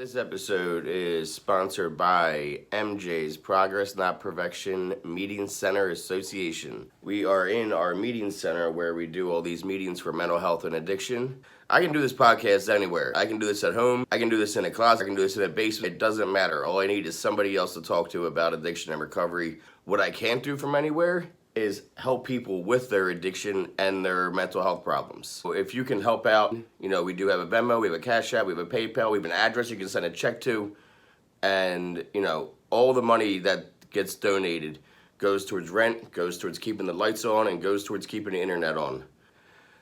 This episode is sponsored by MJ's Progress Not Perfection Meeting Center Association. We are in our meeting center where we do all these meetings for mental health and addiction. I can do this podcast anywhere. I can do this at home. I can do this in a closet. I can do this in a basement. It doesn't matter. All I need is somebody else to talk to about addiction and recovery. What I can't do from anywhere is help people with their addiction and their mental health problems. So if you can help out, we do have a Venmo, we have a Cash App, we have a PayPal, we have an address you can send a check to, and, all the money that gets donated goes towards rent, goes towards keeping the lights on, and goes towards keeping the internet on.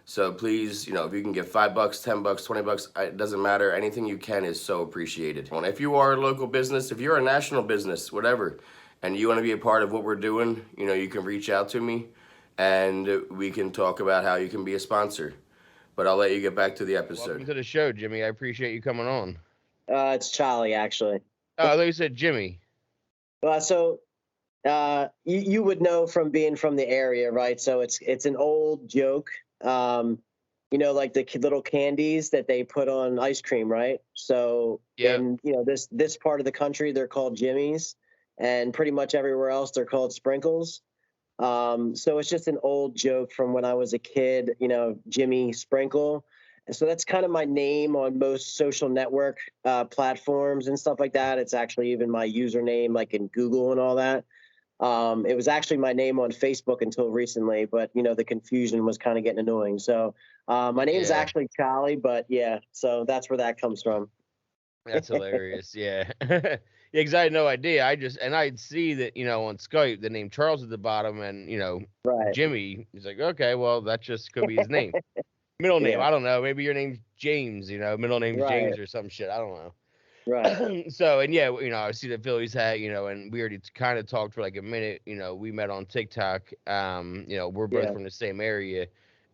So please, if you can give $5, $10, $20, it doesn't matter. Anything you can is so appreciated. And if you are a local business, if you're a national business, whatever, and you want to be a part of what we're doing, you can reach out to me and we can talk about how you can be a sponsor. But I'll let you get back to the episode. Welcome to the show, Jimmy. I appreciate you coming on. It's Chalie, actually. Oh, I thought you said Jimmy. So you would know from being from the area, right? So it's an old joke, like the little candies that they put on ice cream, right? So in this part of the country, they're called Jimmies. And pretty much everywhere else, they're called sprinkles. So it's just an old joke from when I was a kid, Jimmy Sprinkle. And so that's kind of my name on most social network platforms and stuff like that. It's actually even my username, like in Google and all that. It was actually my name on Facebook until recently, but, the confusion was kind of getting annoying. So my name's actually Chalie, but so that's where that comes from. That's hilarious. Yeah. Yeah, because I had no idea. I'd see that, on Skype, the name Charles at the bottom and, right. Jimmy. He's like, okay, well, that just could be his name. Middle name, I don't know. Maybe your name's James, middle name's James or some shit. I don't know. Right. So, and I see the Phillies hat, and we already kind of talked for like a minute. We met on TikTok. We're both from the same area.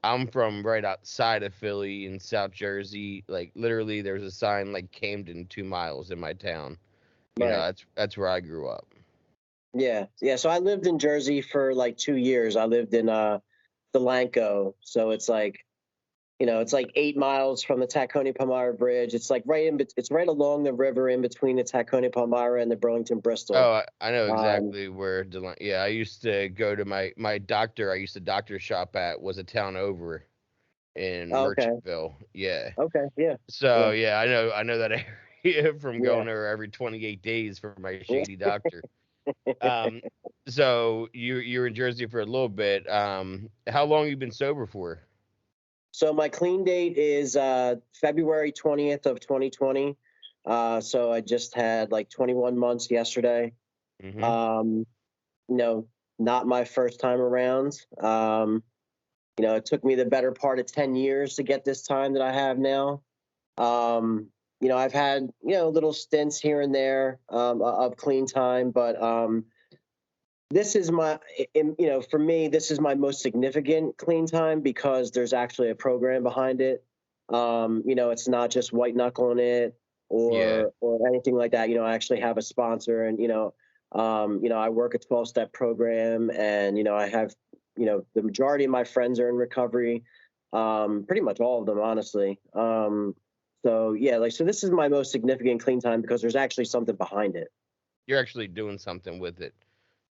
I'm from right outside of Philly in South Jersey. Like literally, there's a sign like Camden 2 miles in my town. That's where I grew up. Yeah. So I lived in Jersey for like 2 years. I lived in Delanco. So it's like, it's like 8 miles from the Tacony-Palmyra Bridge. It's like it's right along the river in between the Tacony-Palmyra and the Burlington-Bristol. Oh, I know exactly where Delanco. Yeah, I used to go to my doctor. I used to doctor shop at was a town over in Merchantville. Yeah. Okay. Yeah. So I know that area from going there every 28 days for my shady doctor. So you're in Jersey for a little bit. How long you been sober for? So my clean date is February 20th of 2020. So I just had like 21 months yesterday. Mm-hmm. Not my first time around. It took me the better part of 10 years to get this time that I have now. I've had, little stints here and there of clean time, but this is for me, this is my most significant clean time because there's actually a program behind it. It's not just white knuckling it or anything like that. I actually have a sponsor and, I work a 12-step program and, I have, the majority of my friends are in recovery, pretty much all of them, honestly. So this is my most significant clean time because there's actually something behind it. You're actually doing something with it.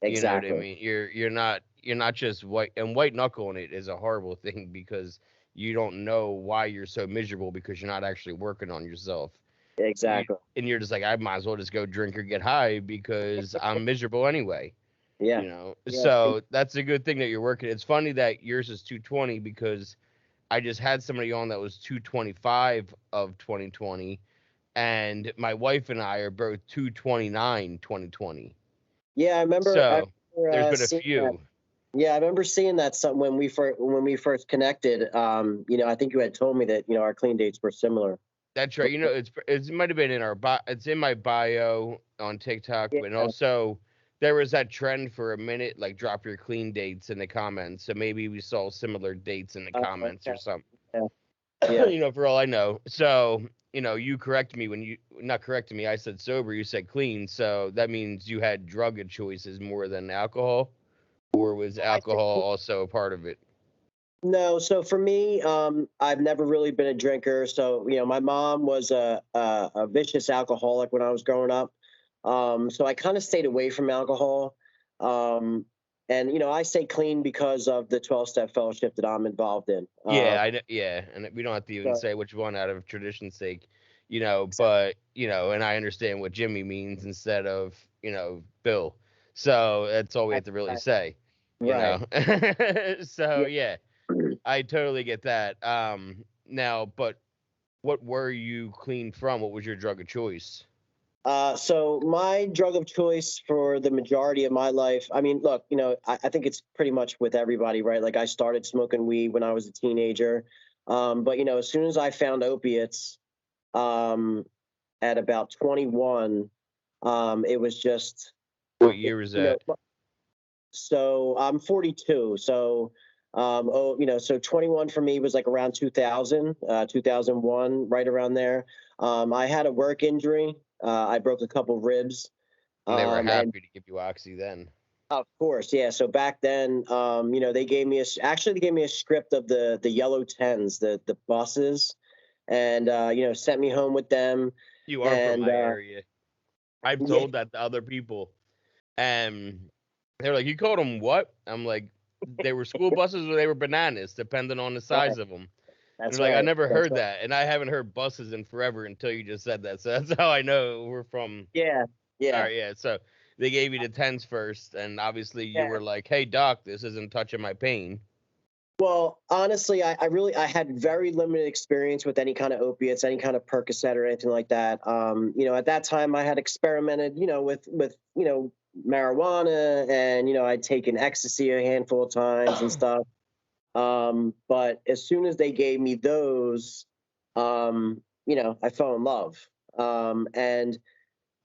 Exactly. You know what I mean? You're not just white knuckling it is a horrible thing because you don't know why you're so miserable because you're not actually working on yourself. Exactly. You're just like, I might as well just go drink or get high because I'm miserable anyway. Yeah. So that's a good thing that you're working. It's funny that yours is 220 because I just had somebody on that was 225 of 2020 and my wife and I are both 229 2020. Yeah, I remember. So there's been a few. That. Yeah, I remember seeing that when we first connected. I think you had told me that our clean dates were similar. That's right. It might have been in it's in my bio on TikTok, but also there was that trend for a minute, like drop your clean dates in the comments. So maybe we saw similar dates in the comments or something. Yeah. For all I know. So you correct me when you not correcting me. I said sober. You said clean. So that means you had drug choices more than alcohol, or was alcohol also a part of it? No, so for me, I've never really been a drinker. So, my mom was a vicious alcoholic when I was growing up. So I kind of stayed away from alcohol. Um, and, I say clean because of the 12-step fellowship that I'm involved in. Yeah, yeah, and we don't have to even So, say which one out of tradition's sake, but and I understand what Jimmy means instead of, Bill. So that's all we have to really say, right. So Yeah. yeah, I totally get that. Now, but what were you clean from? What was your drug of choice? So my drug of choice for the majority of my life, I mean, look, I think it's pretty much with everybody, right? Like I started smoking weed when I was a teenager. But as soon as I found opiates, um, at about 21, it was just, What year was that? so I'm 42. So, so 21 for me was like around 2000, 2001, right around there. I had a work injury. I broke a couple ribs. And they were And happy to give you oxy then. of course, yeah. So back then, they gave me they gave me a script of the yellow tens, the buses, and sent me home with them. You are from And my area. I've yeah, told that to other people, and they're like, "You called them what?" I'm like, "They were school buses or they were bananas, depending on the size right. of them." That's They're like, "I right. never That's heard right. that," and I haven't heard buses in forever until you just said that. So that's how I know we're from. Yeah, All yeah, right, yeah. So they gave you the tens first, and obviously you yeah. were like, "Hey, doc, this isn't touching my pain." Well, honestly, I had very limited experience with any kind of opiates, any kind of Percocet or anything like that. At that time I had experimented, with marijuana, and I'd taken ecstasy a handful of times and stuff. But as soon as they gave me those, I fell in love. And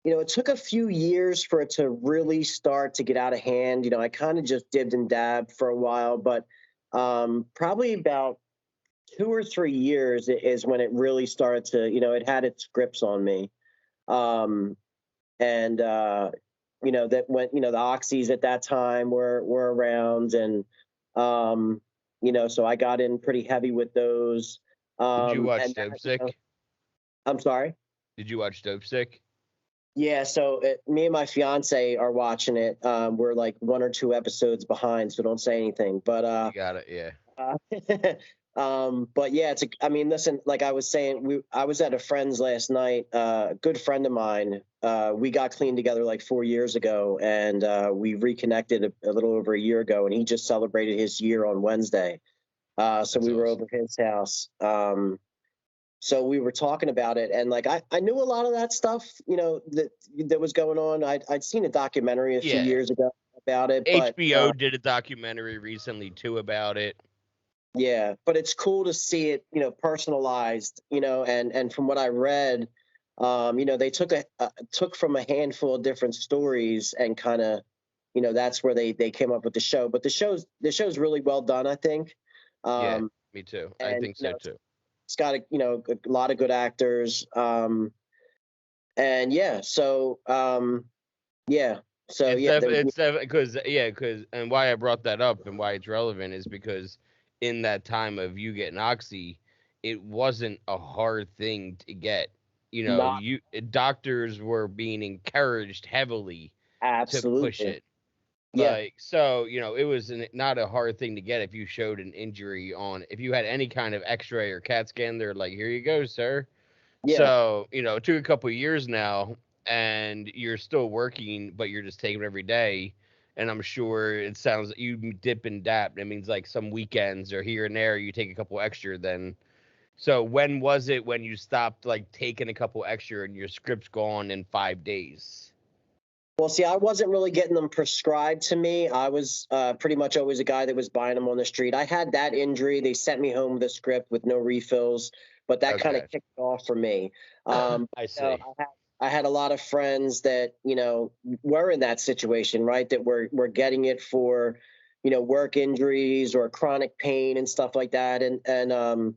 it took a few years for it to really start to get out of hand. I kind of just dibbed and dabbed for a while, but probably about 2 or 3 years is when it really started to, it had its grips on me. Um, and that when the oxys at that time were around, and so I got in pretty heavy with those. Did you watch And Dope that, Sick? I'm sorry. Did you watch Dope Sick? Yeah, so me and my fiance are watching it. We're like 1 or 2 episodes behind, so don't say anything. You got it, yeah. Uh, but yeah, I mean, listen, like I was saying, I was at a friend's last night. A good friend of mine. We got clean together like 4 years ago, and we reconnected a little over a year ago, and he just celebrated his year on Wednesday. So That's we were awesome. over his house. So we were talking about it, and like I knew a lot of that stuff, that was going on. I'd seen a documentary a few Yeah. years ago about it, but HBO did a documentary recently too about it. yeah, but it's cool to see it, personalized, and from what I read, they took from a handful of different stories and kind of, that's where they came up with the show. But the show's really well done, I think. Yeah, Um, me too. I and think so too. it's got a lot of good actors. And yeah, so yeah, so It's yeah, definitely because and why I brought that up and why it's relevant is because in that time of you getting oxy, it wasn't a hard thing to get. not You doctors were being encouraged heavily to push absolutely. it. Yeah, So, it was not a hard thing to get if you showed an injury if you had any kind of x-ray or CAT scan, they're like, here you go, sir. yeah. So, it took a couple of years now and you're still working, but you're just taking it every day. And I'm sure it sounds like you dip and dap. It means like some weekends or here and there, you take a couple extra then. So when was it when you stopped like taking a couple extra and your script's gone in 5 days? Well, see, I wasn't really getting them prescribed to me. I was pretty much always a guy that was buying them on the street. I had that injury. They sent me home with a script with no refills, but that kind of Okay. kicked it off for me. I You know, see. I had a lot of friends that were in that situation, right? That were getting it for work injuries or chronic pain and stuff like that, and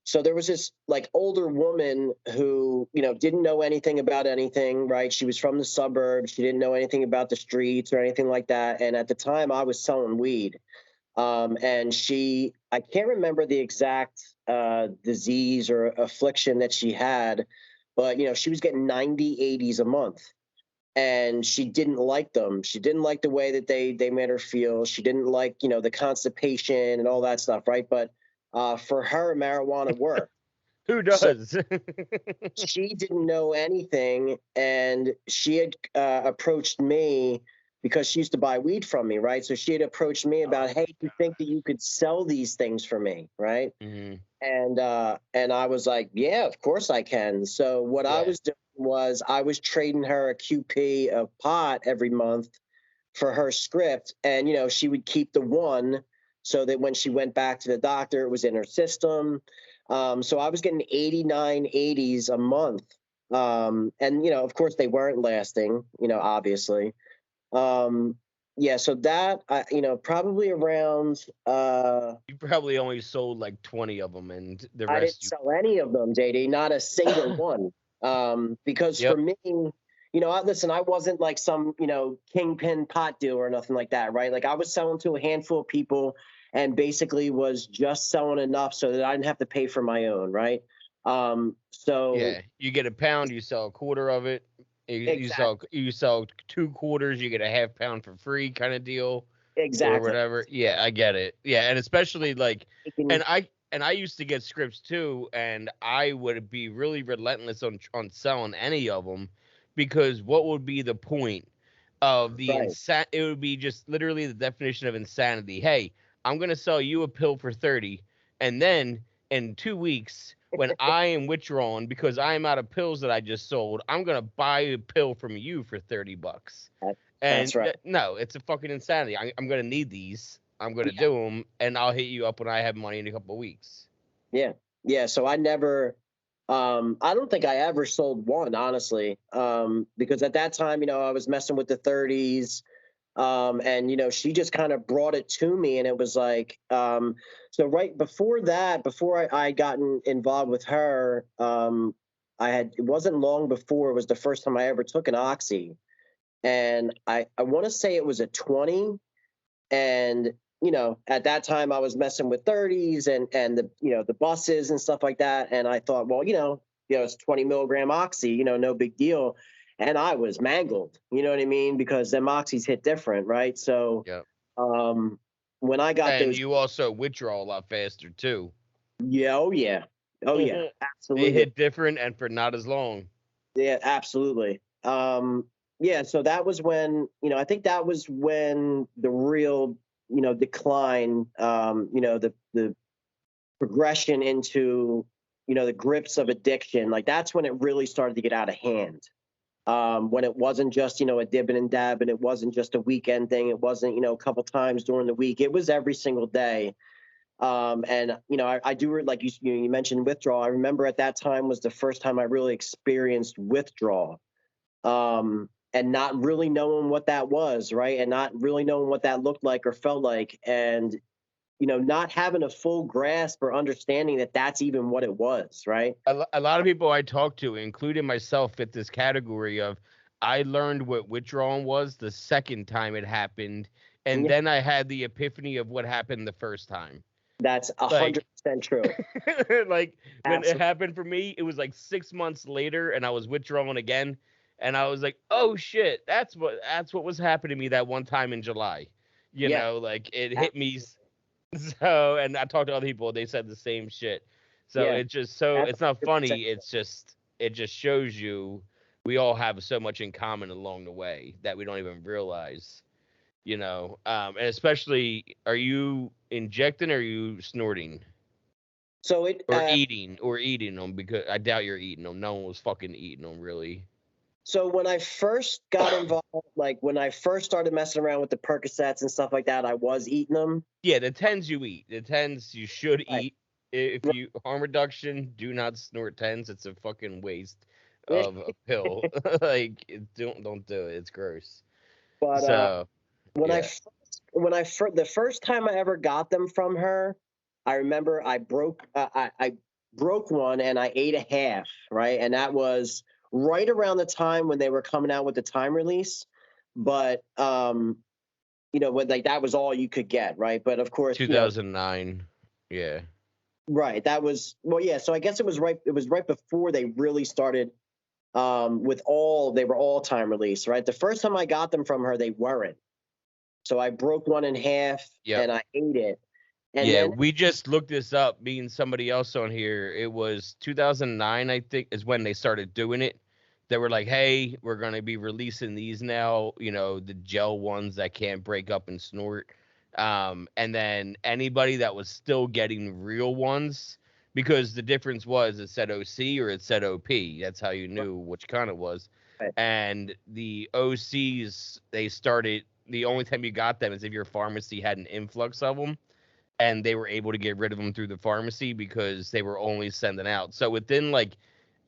so there was this like older woman who, didn't know anything about anything, right? She was from the suburbs. She didn't know anything about the streets or anything like that. And at the time I was selling weed. And I can't remember the exact disease or affliction that she had, but she was getting 90, 80s a month, and she didn't like them. She didn't like the way that they made her feel. She didn't like the constipation and all that stuff, right? But for her, marijuana worked. Who So does? she didn't know anything, and she had approached me because she used to buy weed from me, right? So she had approached me about, hey, do you think that you could sell these things for me, right? Mm-hmm. And I was like, yeah, of course I can. So what I was doing was I was trading her a QP of pot every month for her script, and she would keep the one so that when she went back to the doctor, it was in her system. So I was getting 89 80s a month. And of course they weren't lasting, obviously. Yeah, so that probably around You probably only sold like 20 of them, and the I didn't rest you. sell any of them, JD, not a single one. Because for Yep. me, listen, I wasn't like some, kingpin pot dealer or nothing like that, right? Like I was selling to a handful of people and basically was just selling enough so that I didn't have to pay for my own, right? So Yeah, you get a pound, you sell a quarter of it. exactly, You sell 2 quarters, you get a half pound for free, kind of deal, or exactly. whatever. Yeah, I get it. Yeah, and especially like, Taking- and I used to get scripts too, and I would be really relentless on selling any of them, because what would be the point of the Right. It would be just literally the definition of insanity. Hey, I'm gonna sell you a pill for 30, and then in 2 weeks, when I am withdrawn because I am out of pills that I just sold, I'm gonna buy a pill from you for $30. That's right. No, it's a fucking insanity. I'm gonna need these. I'm gonna do them, and I'll hit you up when I have money in a couple of weeks. Yeah. Yeah. So I never, I don't think I ever sold one, honestly, because at that time, I was messing with the 30s. And, she just kind of brought it to me, and it was like, so right before that, before I gotten involved with her, it wasn't long before it was the first time I ever took an Oxy. And I want to say it was a 20. And at that time I was messing with 30s and the buses and stuff like that, and I thought, well, it's 20 milligram oxy, no big deal. And I was mangled, you know what I mean, because them oxys hit different, right? So Yep. um when I got And those, you also withdraw a lot faster too. yeah, oh yeah, oh yeah, They absolutely, hit different and for not as long. yeah, absolutely. Yeah, so that was when, I think that was when the real, decline, the progression into, the grips of addiction, like that's when it really started to get out of hand. When it wasn't just, a dib and dab, and it wasn't just a weekend thing. It wasn't, a couple times during the week. It was every single day. And I do, like you mentioned withdrawal. I remember at that time was the first time I really experienced withdrawal, and not really knowing what that was, right, and not really knowing what that looked like or felt like, and not having a full grasp or understanding that that's even what it was, right? A lot of people I talk to, including myself, fit this category of I learned what withdrawal was the second time it happened, and Yeah, then I had the epiphany of what happened the first time. that's Like, 100% true. like when it Absolutely. happened for me, it was like 6 months later, and I was withdrawing again, and I was like, "Oh shit, that's what was happening to me that one time in July." Yeah. Like it hit me. Absolutely. So, and I talked to other people, they said the same shit. So Yeah. That's it's not 100% funny. true. It just shows you we all have so much in common along the way that we don't even realize. And especially, are you injecting or are you snorting? So it Or eating them, because I doubt you're eating them. No one was fucking eating them, really. so when I first got involved, like when I first started messing around with the Percocets and stuff like that, I was eating them. Yeah, the tens you eat. The tens you should Right. eat. If you harm reduction, do not snort tens. It's a fucking waste Right. of a pill. Like, don't do it. It's gross. But So when I yeah. first, the first time I ever got them from her, I remember I broke one and I ate a half, right, and that was right around the time when they were coming out with the time release. But when like that was all you could get, right? But of course, 2009. Yeah. Right. That was yeah. So I guess it was right. It was right before they really started they were all time release, right? The first time I got them from her, they weren't. So I broke one in half Yep. and I ate it. And Yeah, then we just looked this up, me and somebody else on here. It was 2009, I think, is when they started doing it. They were like, hey, we're going to be releasing these now, the gel ones that can't break up and snort. And then anybody that was still getting real ones, because the difference was it said OC or it said OP. That's how you knew which kind it was. right. And the OCs, the only time you got them is if your pharmacy had an influx of them and they were able to get rid of them through the pharmacy because they were only sending out. So within like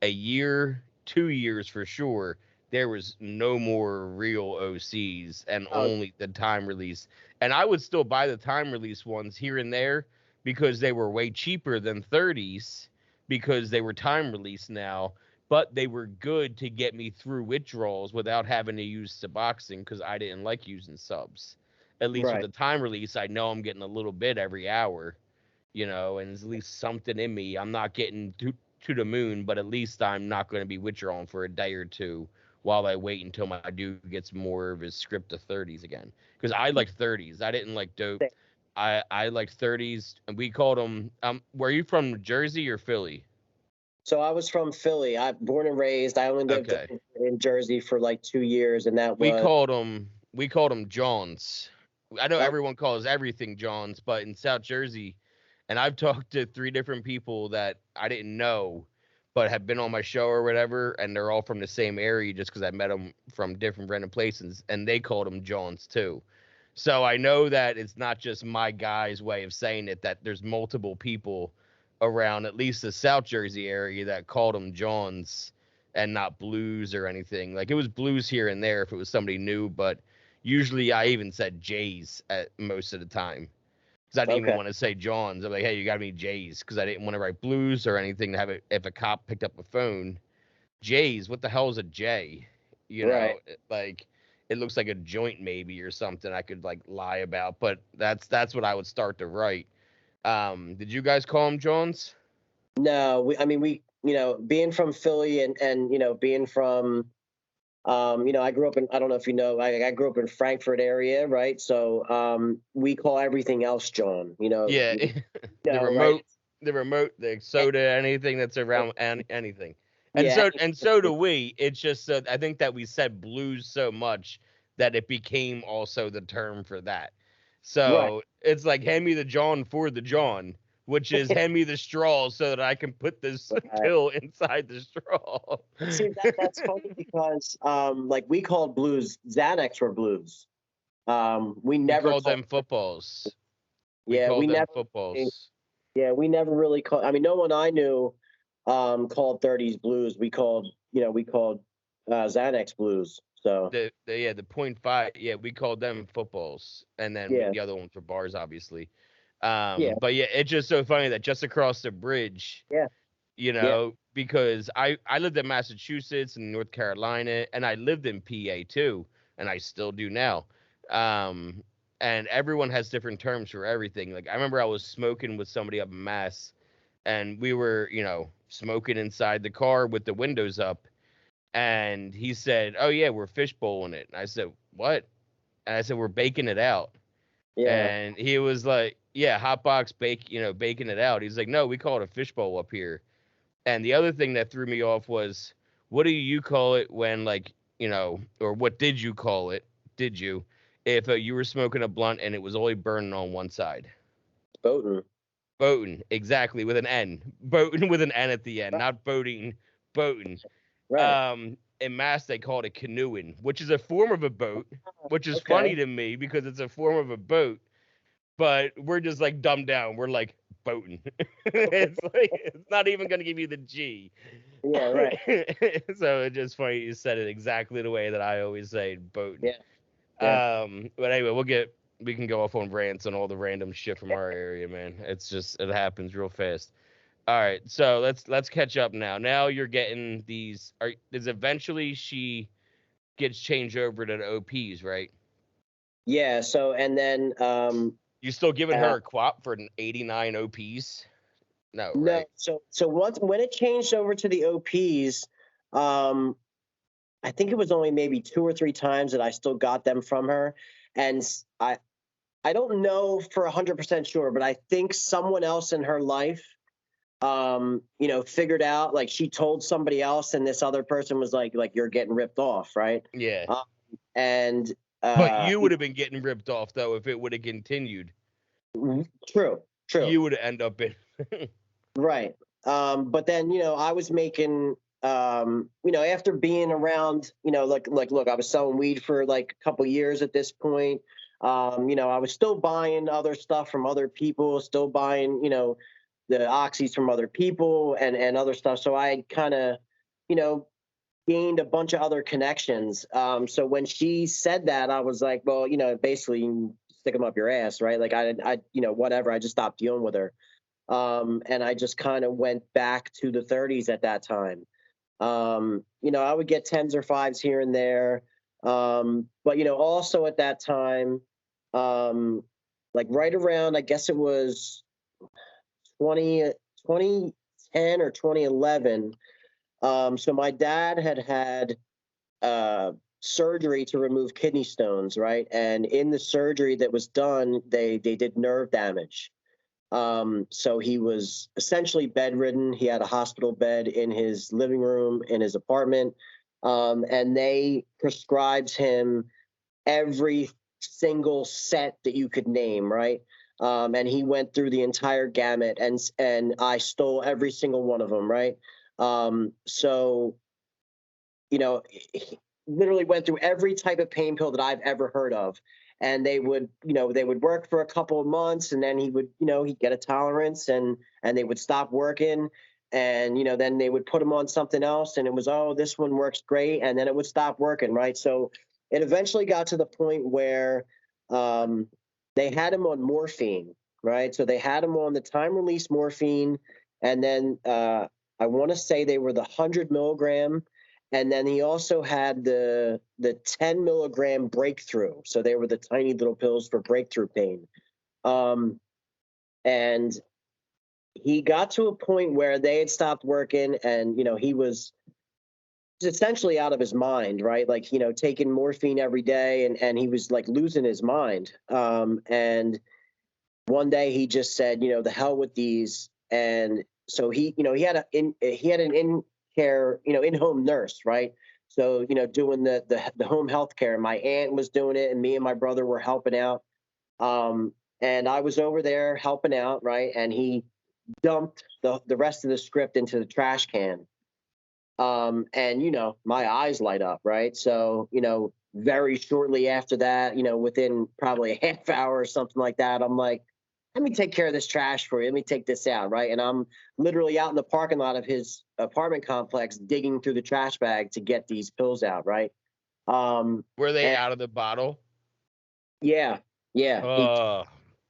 a year, 2 years for sure, there was no more real OCs and only the time release. And I would still buy the time release ones here and there because they were way cheaper than 30s because they were time release now, but they were good to get me through withdrawals without having to use Suboxone because I didn't like using subs. At least with Right. the time release, I know I'm getting a little bit every hour, and there's at least something in me. I'm not getting to the moon, but at least I'm not going to be withdrawing for a day or two while I wait until my dude gets more of his script of 30s again. Because I liked 30s. I didn't like dope. I liked 30s, and we called them. Were you from Jersey or Philly? So I was from Philly. I'm born and raised. I only lived Okay. in Jersey for like 2 years, and that We was called them Johns. I know oh, everyone calls everything Johns, but in South Jersey, and I've talked to 3 different people that I didn't know, but have been on my show or whatever, and they're all from the same area just because I met them from different random places, and they called them Johns too. So I know that it's not just my guy's way of saying it, that there's multiple people around at least the South Jersey area that called them Johns and not Blues or anything. Like it was Blues here and there if it was somebody new, but usually I even said Jays at most of the time because I didn't even okay. want to say Johns. I'm like, hey, you got me Jays because I didn't want to write Blues or anything to have it if a cop picked up a phone. Jays, what the hell is a J? Right. Like it looks like a joint maybe or something I could like lie about, but that's what I would start to write. Did you guys call him Johns? No, we being from Philly and being from I grew up in I don't know if you know I grew up in Frankfurt area, right? So we call everything else John. Yeah, Right? the remote, the soda, anything that's around anything. And Yeah. so do we. It's just I think that we said Blues so much that it became also the term for that. Right. So it's like hand me the John for the John, which is hand me the straw so that I can put this Right. pill inside the straw. See that's funny because like we called blues Xanax were blues. We We never called called them footballs. We yeah we called them never footballs. yeah we never really called. I mean, no one I knew called 30s blues. We called Xanax blues. So The .5, yeah, we called them footballs, and then yeah, the other ones were bars, obviously. yeah, But yeah, it's just so funny that just across the bridge, yeah, yeah. because I lived in Massachusetts and North Carolina, and I lived in PA too, and I still do now. Um, and everyone has different terms for everything. Like I remember I was smoking with somebody up in Mass, and we were, smoking inside the car with the windows up and he said, "Oh yeah, we're fishbowling it." And I said, "What?" And I said, "We're baking it out." Yeah. And he was like, "Yeah, hot box baking it out." He's like, "No, we call it a fishbowl up here." And the other thing that threw me off was, what do you call it when or what did you call it? Did you, if you were smoking a blunt and it was only burning on one side? Boating. Boating, exactly, with an N. Boating with an N at the end, Right. not boating. Boating. Right. In Mass they call it canoeing, which is a form of a boat, which is Okay. funny to me because it's a form of a boat, but we're just like dumbed down. We're like boating. It's like it's not even gonna give you the G. Yeah. Right. So it's just funny you said it exactly the way that I always say boating. Yeah. Yeah. But anyway, we can go off on rants on all the random shit from our area, man. It happens real fast. All right, so let's catch up now. Now you're getting these. Is eventually she gets changed over to the OPs, right? Yeah. So, and then, You still giving her a quap for an 89 OPs? No, right? No. So when it changed over to the OPs, I think it was only maybe 2 or 3 times that I still got them from her, and I don't know for 100% sure, but I think someone else in her life, figured out, like, she told somebody else, and this other person was like you're getting ripped off, right? Yeah. And But you would have been getting ripped off though if it would have continued. True. You would have ended up in Right. But then, I was making, after being around, look, I was selling weed for like a couple years at this point. I was still buying other stuff from other people, still buying, the oxys from other people and other stuff. So I kind of, you know, gained a bunch of other connections. So when she said that, I was like, well, basically stick them up your ass, right? Like whatever. I just stopped dealing with her. And I just kind of went back to the 30s at that time. I would get tens or fives here and there. But also at that time, like right around, I guess it was 2010 or 2011. So my dad had surgery to remove kidney stones, right? And in the surgery that was done, they did nerve damage. So he was essentially bedridden. He had a hospital bed in his living room in his apartment. And they prescribed him every single set that you could name, right? And he went through the entire gamut, and I stole every single one of them, right? So he literally went through every type of pain pill that I've ever heard of. And they would work for a couple of months, and then he'd get a tolerance, and they would stop working. And, then they would put him on something else, and it was, oh, this one works great. And then it would stop working. Right. So it eventually got to the point where, they had him on morphine. Right. So they had him on the time release morphine. And then, I want to say they were the 100 milligram, and then he also had the 10 milligram breakthrough. So they were the tiny little pills for breakthrough pain. And he got to a point where they had stopped working, and he was essentially out of his mind, right? Like, taking morphine every day, and he was like losing his mind. And one day he just said, the hell with these. And so he had an in care, in-home nurse, right? So, doing the home health care. My aunt was doing it, and me and my brother were helping out. And I was over there helping out, right? And he dumped the rest of the script into the trash can. And my eyes light up, right? So, very shortly after that, within probably a half hour or something like that, I'm like, let me take care of this trash for you. Let me take this out, right? And I'm literally out in the parking lot of his apartment complex digging through the trash bag to get these pills out, right? Were they out of the bottle? Yeah.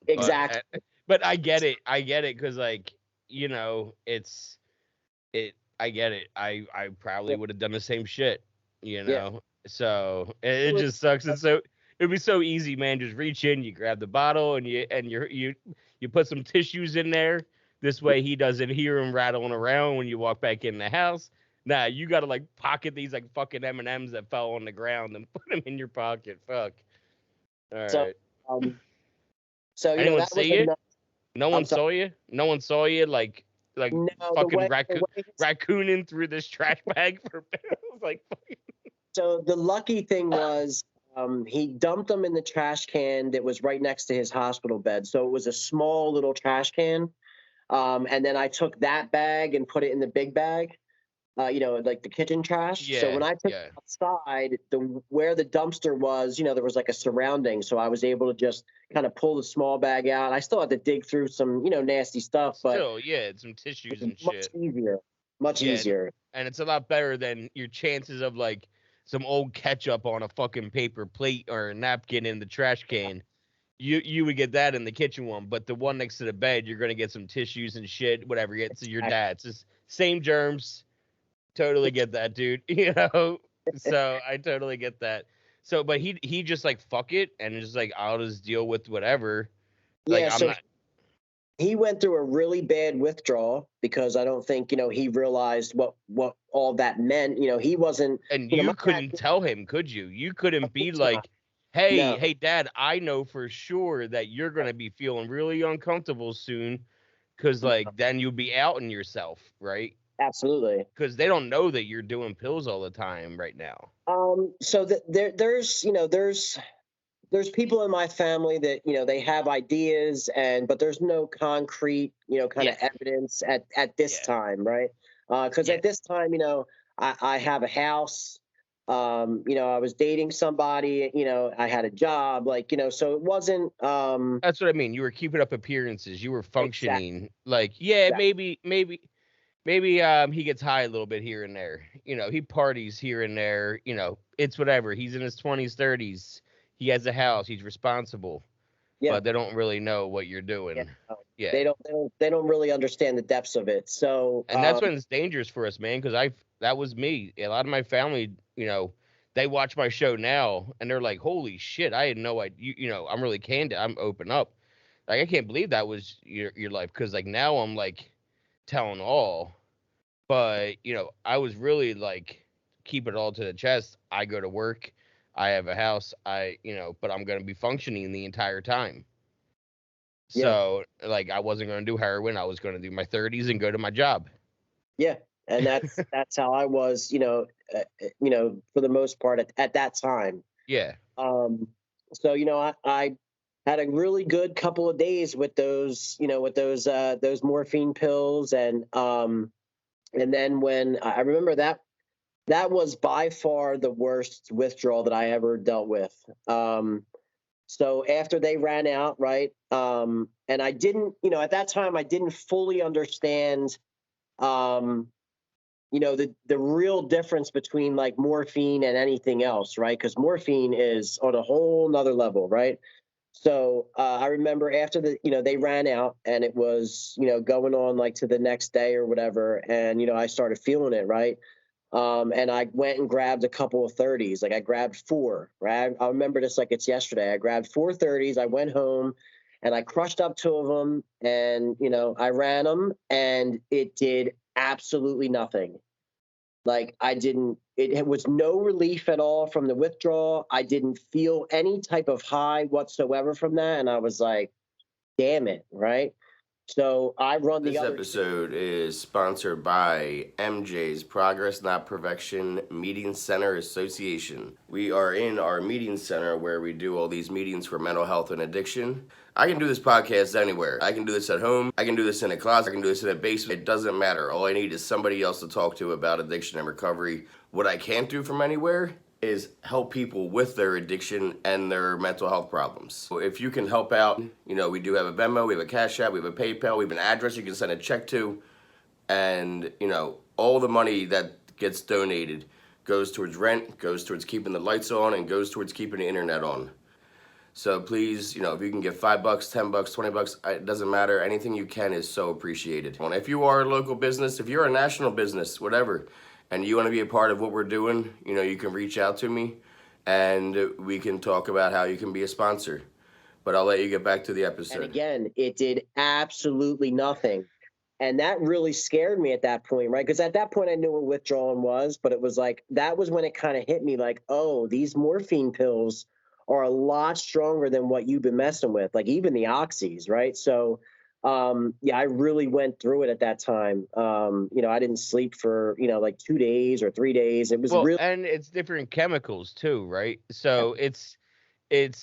Exactly. But I get it because, like, I get it. I probably would have done the same shit, Yeah. So it just sucks. And so it'd be so easy, man. Just reach in, you grab the bottle, and you put some tissues in there. This way he doesn't hear him rattling around when you walk back in the house. Nah, you gotta like pocket these like fucking M&Ms that fell on the ground and put them in your pocket. Fuck. All right. So anyone that was see you? No one I'm sorry. saw you. No one saw you. Like No, fucking raccooning through this trash bag for pills. Like. So the lucky thing was, he dumped them in the trash can that was right next to his hospital bed. So it was a small little trash can. And then I took that bag and put it in the big bag, like the kitchen trash. Yeah, so when I took it outside, where the dumpster was, there was like a surrounding. So I was able to just kind of pull the small bag out. I still had to dig through some, nasty stuff, but still, yeah, some tissues and shit. Much easier. And it's a lot better than your chances of like some old ketchup on a fucking paper plate or a napkin in the trash can. You would get that in the kitchen one, but the one next to the bed, you're gonna get some tissues and shit, whatever. It's your dad's. It's same germs. Totally get that, dude. So I totally get that. So, but he just like fuck it and just like I'll just deal with whatever. Like Yeah, I'm so not. he went through a really bad withdrawal because I don't think, he realized what all that meant. He wasn't, And my you dad, couldn't tell him, could you? You couldn't of be course not. like, hey, No, hey, Dad, I know for sure that you're gonna be feeling really uncomfortable soon, because like then you'll be outing yourself, right? absolutely. Because they don't know that you're doing pills all the time right now. So there's people in my family that they have ideas, but there's no concrete kind Yeah, of evidence at this yeah, time, right? Because yeah. at this time, I have a house. I was dating somebody. I had a job, so it wasn't That's what I mean. You were keeping up appearances. You were exactly. functioning. Like, yeah, maybe he gets high a little bit here and there. He parties here and there. It's whatever. He's in his 20s, 30s. He has a house. He's responsible. Yeah, But they don't really know what you're yeah. doing. No, Yeah. they don't really understand the depths of it. So And that's when it's dangerous for us, man, because that was me. A lot of my family, they watch my show now and they're like, holy shit, I had no idea. I'm really candid. I'm open up. Like, I can't believe that was your life. Cause like now I'm like telling all. But, I was really like keep it all to the chest. I go to work. I have a house. But I'm going to be functioning the entire time. yeah, So, like, I wasn't going to do heroin. I was going to do my 30s and go to my job. yeah, and that's how I was, for the most part at that time. Yeah. Um, so I had a really good couple of days with those morphine pills, and then when I remember that was by far the worst withdrawal that I ever dealt with. So after they ran out, right, and I didn't, at that time I didn't fully understand. Um, the real difference between like morphine and anything else, right? Because morphine is on a whole nother level, right? So I remember after they ran out and it was going on like to the next day or whatever, and I started feeling it, right? And I went and grabbed a couple of 30s. Like I grabbed four, right? I remember this like it's yesterday. I grabbed four 30s. I went home and I crushed up two of them, and I ran them, and it did absolutely nothing. Like I didn't, it was no relief at all from the withdrawal. I didn't feel any type of high whatsoever from that. And I was like, damn it, right? So I run the This other two. episode is sponsored by MJ's Progress Not Perfection Meeting Center Association. We are in our meeting center where we do all these meetings for mental health and addiction. I can do this podcast anywhere. I can do this at home. I can do this in a closet. I can do this in a basement. It doesn't matter. All I need is somebody else to talk to about addiction and recovery. What I can't do from anywhere is help people with their addiction and their mental health problems. So if you can help out, we do have a Venmo, we have a Cash App, we have a PayPal, we have an address you can send a check to, and all the money that gets donated goes towards rent, goes towards keeping the lights on, and goes towards keeping the internet on. So please, if you can give $5, $10, $20, it doesn't matter. Anything you can is so appreciated. And if you are a local business, if you're a national business, whatever, and you want to be a part of what we're doing, you can reach out to me and we can talk about how you can be a sponsor. But I'll let you get back to the episode. And again, it did absolutely nothing. And that really scared me at that point, right? Because at that point I knew what withdrawing was, but it was like that was when it kind of hit me like, oh, these morphine pills are a lot stronger than what you've been messing with, like even the oxys, right? So yeah, I really went through it at that time. I didn't sleep for, like 2 days or 3 days. It was Well, really and it's different chemicals too, right? So it's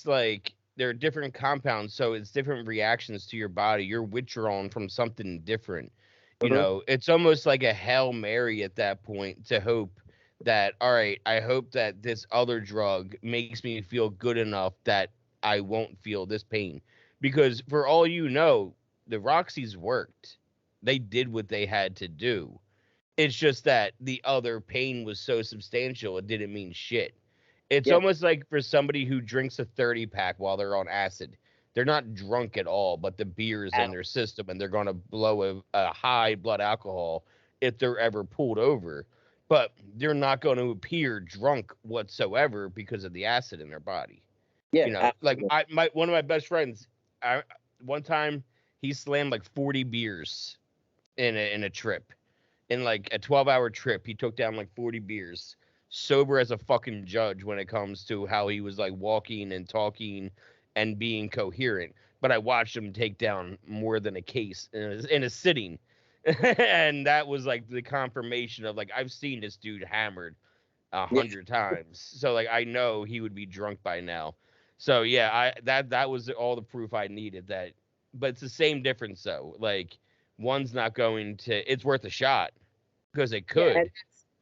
like there are different compounds, so it's different reactions to your body. You're withdrawing from something different. Mhm. It's almost like a Hail Mary at that point to hope that, all right, I hope that this other drug makes me feel good enough that I won't feel this pain. Because for all you know, the Roxys worked. They did what they had to do. It's just that the other pain was so substantial, it didn't mean shit. It's Yeah. almost like for somebody who drinks a 30 pack while they're on acid. They're not drunk at all, but the beer's in their system and they're going to blow a high blood alcohol if they're ever pulled over. but they're not going to appear drunk whatsoever because of the acid in their body. Yeah, Like absolutely. one of my best friends, one time he slammed like 40 beers in a trip. In like a 12-hour trip, he took down like 40 beers, sober as a fucking judge when it comes to how he was like walking and talking and being coherent. But I watched him take down more than a case in a sitting. And that was like the confirmation of like, I've seen this dude hammered a Yeah, 100 times. So like I know he would be drunk by now. So yeah, that was all the proof I needed. That, but it's the same difference though. Like one's not going to. It's worth a shot because it yeah, could.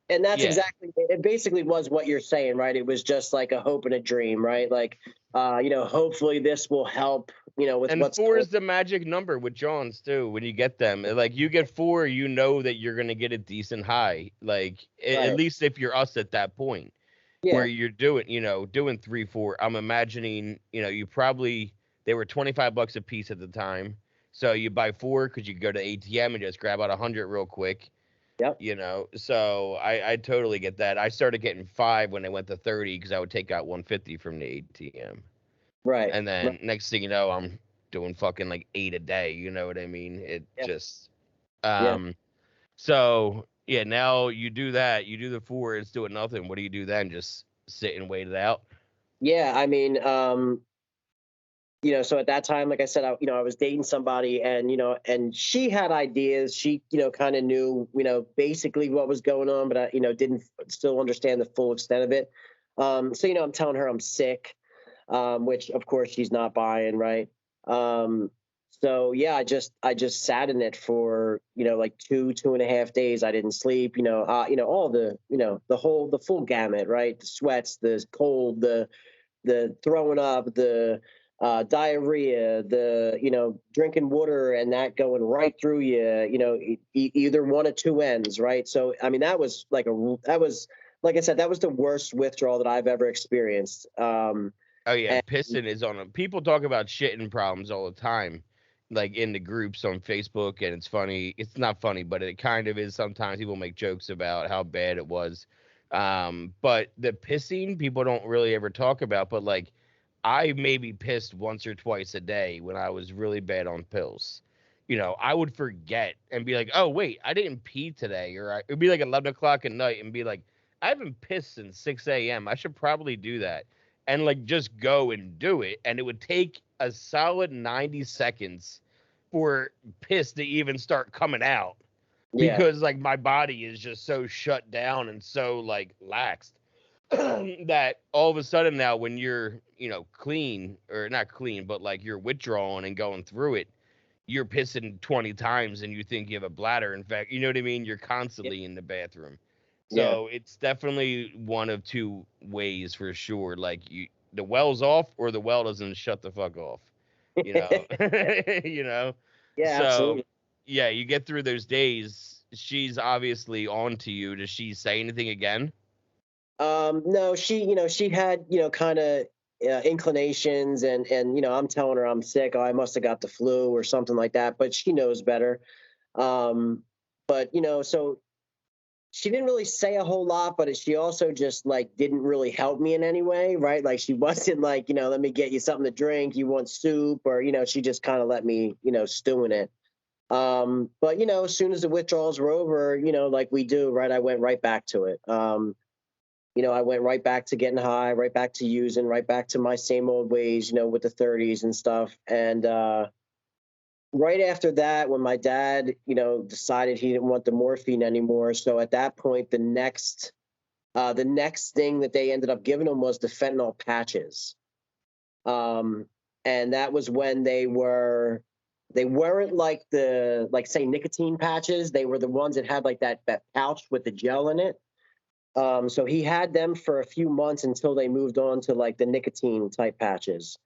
and that's Yeah. exactly it. Basically, was what you're saying, right? It was just like a hope and a dream, right? Like, hopefully this will help, with And what's four going. is the magic number with Johns too. When you get them, like you get four, you know that you're gonna get a decent high. Like at Right. least if you're us at that point. Where Yeah. you're doing, doing 3, 4. I'm imagining, you probably they were $25 a piece at the time. So you buy four because you go to ATM and just grab out 100 real quick. Yep. So I totally get that. I started getting five when I went to 30 because I would take out 150 from the ATM, Right. and Right. then next thing you know, I'm doing fucking like 8 a day. You know what I mean? It Yeah. just Yeah. so yeah, now you do that. You do the four, it's doing nothing. What do you do then? Just sit and wait it out? Yeah. I mean, so at that time, like I said, I was dating somebody, and and she had ideas. She, kind of knew, basically what was going on, but I, didn't still understand the full extent of it. So I'm telling her I'm sick, which of course she's not buying, right? Um, so yeah, I just sat in it for like 2.5 days. I didn't sleep. All the full gamut, right? The sweats, the cold, the throwing up, the diarrhea, the drinking water and that going right through you. Either one of two ends, right? So I mean, that was like I said, that was the worst withdrawal that I've ever experienced. Oh yeah, And pissing is on a. People talk about shitting problems all the time, like in the groups on Facebook, and it's funny. It's not funny, but it kind of is. Sometimes people make jokes about how bad it was. But the pissing, people don't really ever talk about. But like, I maybe pissed once or twice a day when I was really bad on pills. I would forget and be like, "Oh wait, I didn't pee today," or it'd be like 11 o'clock at night and be like, "I haven't pissed since 6 a.m. I should probably do that." And like just go and do it. And it would take a solid 90 seconds for piss to even start coming out yeah, because like my body is just so shut down and so like laxed that all of a sudden now when you're, clean or not clean, but like you're withdrawing and going through it, you're pissing 20 times and you think you have a bladder infection. You know what I mean? You're yeah, constantly in the bathroom. yeah, So it's definitely one of two ways for sure. Like the well's off or the well doesn't shut the fuck off. You know, you know. yeah, So absolutely. yeah, you get through those days. She's obviously on to you. Does she say anything again? No, she had, kind of inclinations, and I'm telling her I'm sick. Oh, I must have got the flu or something like that, but she knows better. Um, but so she didn't really say a whole lot, but she also just like didn't really help me in any way, right? Like she wasn't like, let me get you something to drink. You want soup, or she just kind of let me, stew in it. But as soon as the withdrawals were over, like we do, right, I went right back to it. I went right back to getting high, right back to using, right back to my same old ways, with the 30s and stuff. And right after that, when my dad, decided he didn't want the morphine anymore, so at that point, the next thing that they ended up giving him was the fentanyl patches. And that was when they weren't like say nicotine patches. They were the ones that had like that pouch with the gel in it. So he had them for a few months until they moved on to like the nicotine type patches.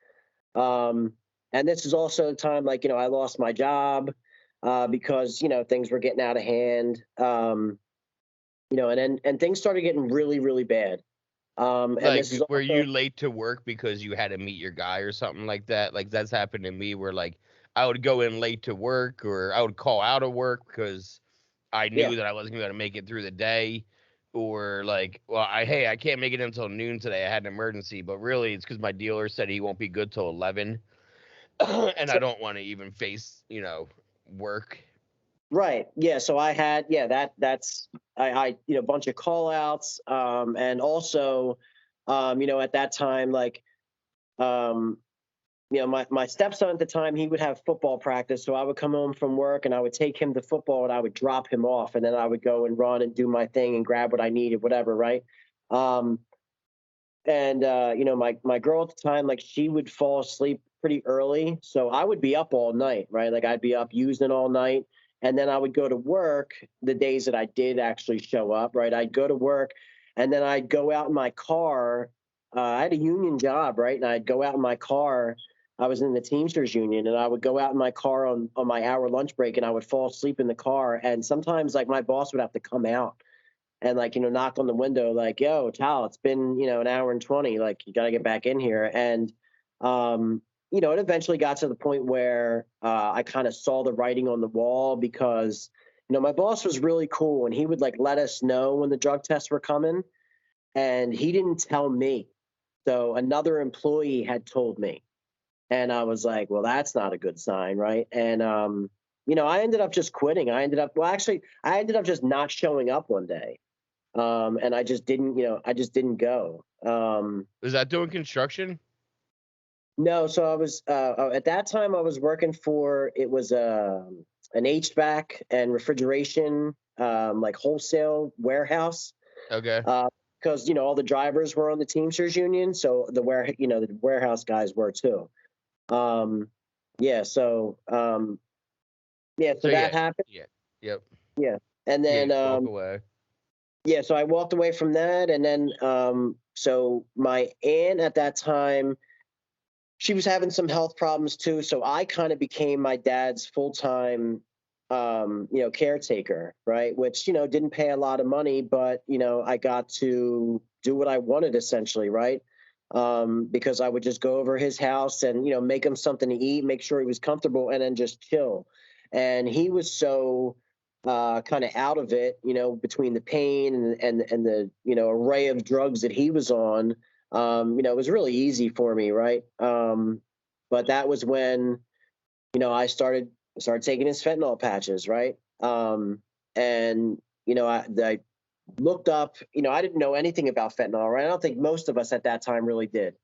Um, and this is also the time, like, I lost my job because, things were getting out of hand. And things started getting really, really bad. And this is Like, were also, you late to work because you had to meet your guy or something like that? Like, that's happened to me where, like, I would go in late to work or I would call out of work because I yeah, knew that I wasn't going to make it through the day. or like, well, I can't make it until noon today. I had an emergency, but really it's because my dealer said he won't be good till 11, and I So, don't want to even face work. right. Yeah. So I had, that's, I a bunch of call outs. And also, at that time, like, um, my stepson at the time, he would have football practice. So I would come home from work and I would take him to football and I would drop him off and then I would go and run and do my thing and grab what I needed, whatever. Right. Um, and my girl at the time, like she would fall asleep pretty early, so I would be up all night, right? Like I'd be up using all night, and then I would go to work the days that I did actually show up, right? I'd go to work, and then I'd go out in my car. I had a union job, right? And I'd go out in my car. I was in the Teamsters union, and I would go out in my car on my hour lunch break, and I would fall asleep in the car. And sometimes, like my boss would have to come out and like knock on the window like, yo, Tal, it's been an hour and 20, like you got to get back in here. And it eventually got to the point where I kind of saw the writing on the wall because my boss was really cool and he would like let us know when the drug tests were coming, and he didn't tell me, so another employee had told me, and I was like, well, that's not a good sign, right? And I ended up just quitting. I ended up just not showing up one day, and I just didn't go. Is that doing construction? No, so I was at that time I was working for it was an HVAC and refrigeration like wholesale warehouse. Okay. Because all the drivers were on the Teamsters union, so the warehouse guys were too. Yeah, so So that yeah, happened. yeah, yep, Yeah, and yeah. then You walk away. yeah, so I walked away from that, and then so my aunt at that time, she was having some health problems too, so I kind of became my dad's full-time caretaker, right? Which didn't pay a lot of money, but I got to do what I wanted essentially, right? Because I would just go over his house and make him something to eat, make sure he was comfortable, and then just chill. And he was so kind of out of it, between the pain and the array of drugs that he was on. It was really easy for me, right? But that was when I started taking his fentanyl patches, right? And I looked up. I didn't know anything about fentanyl, right? I don't think most of us at that time really did.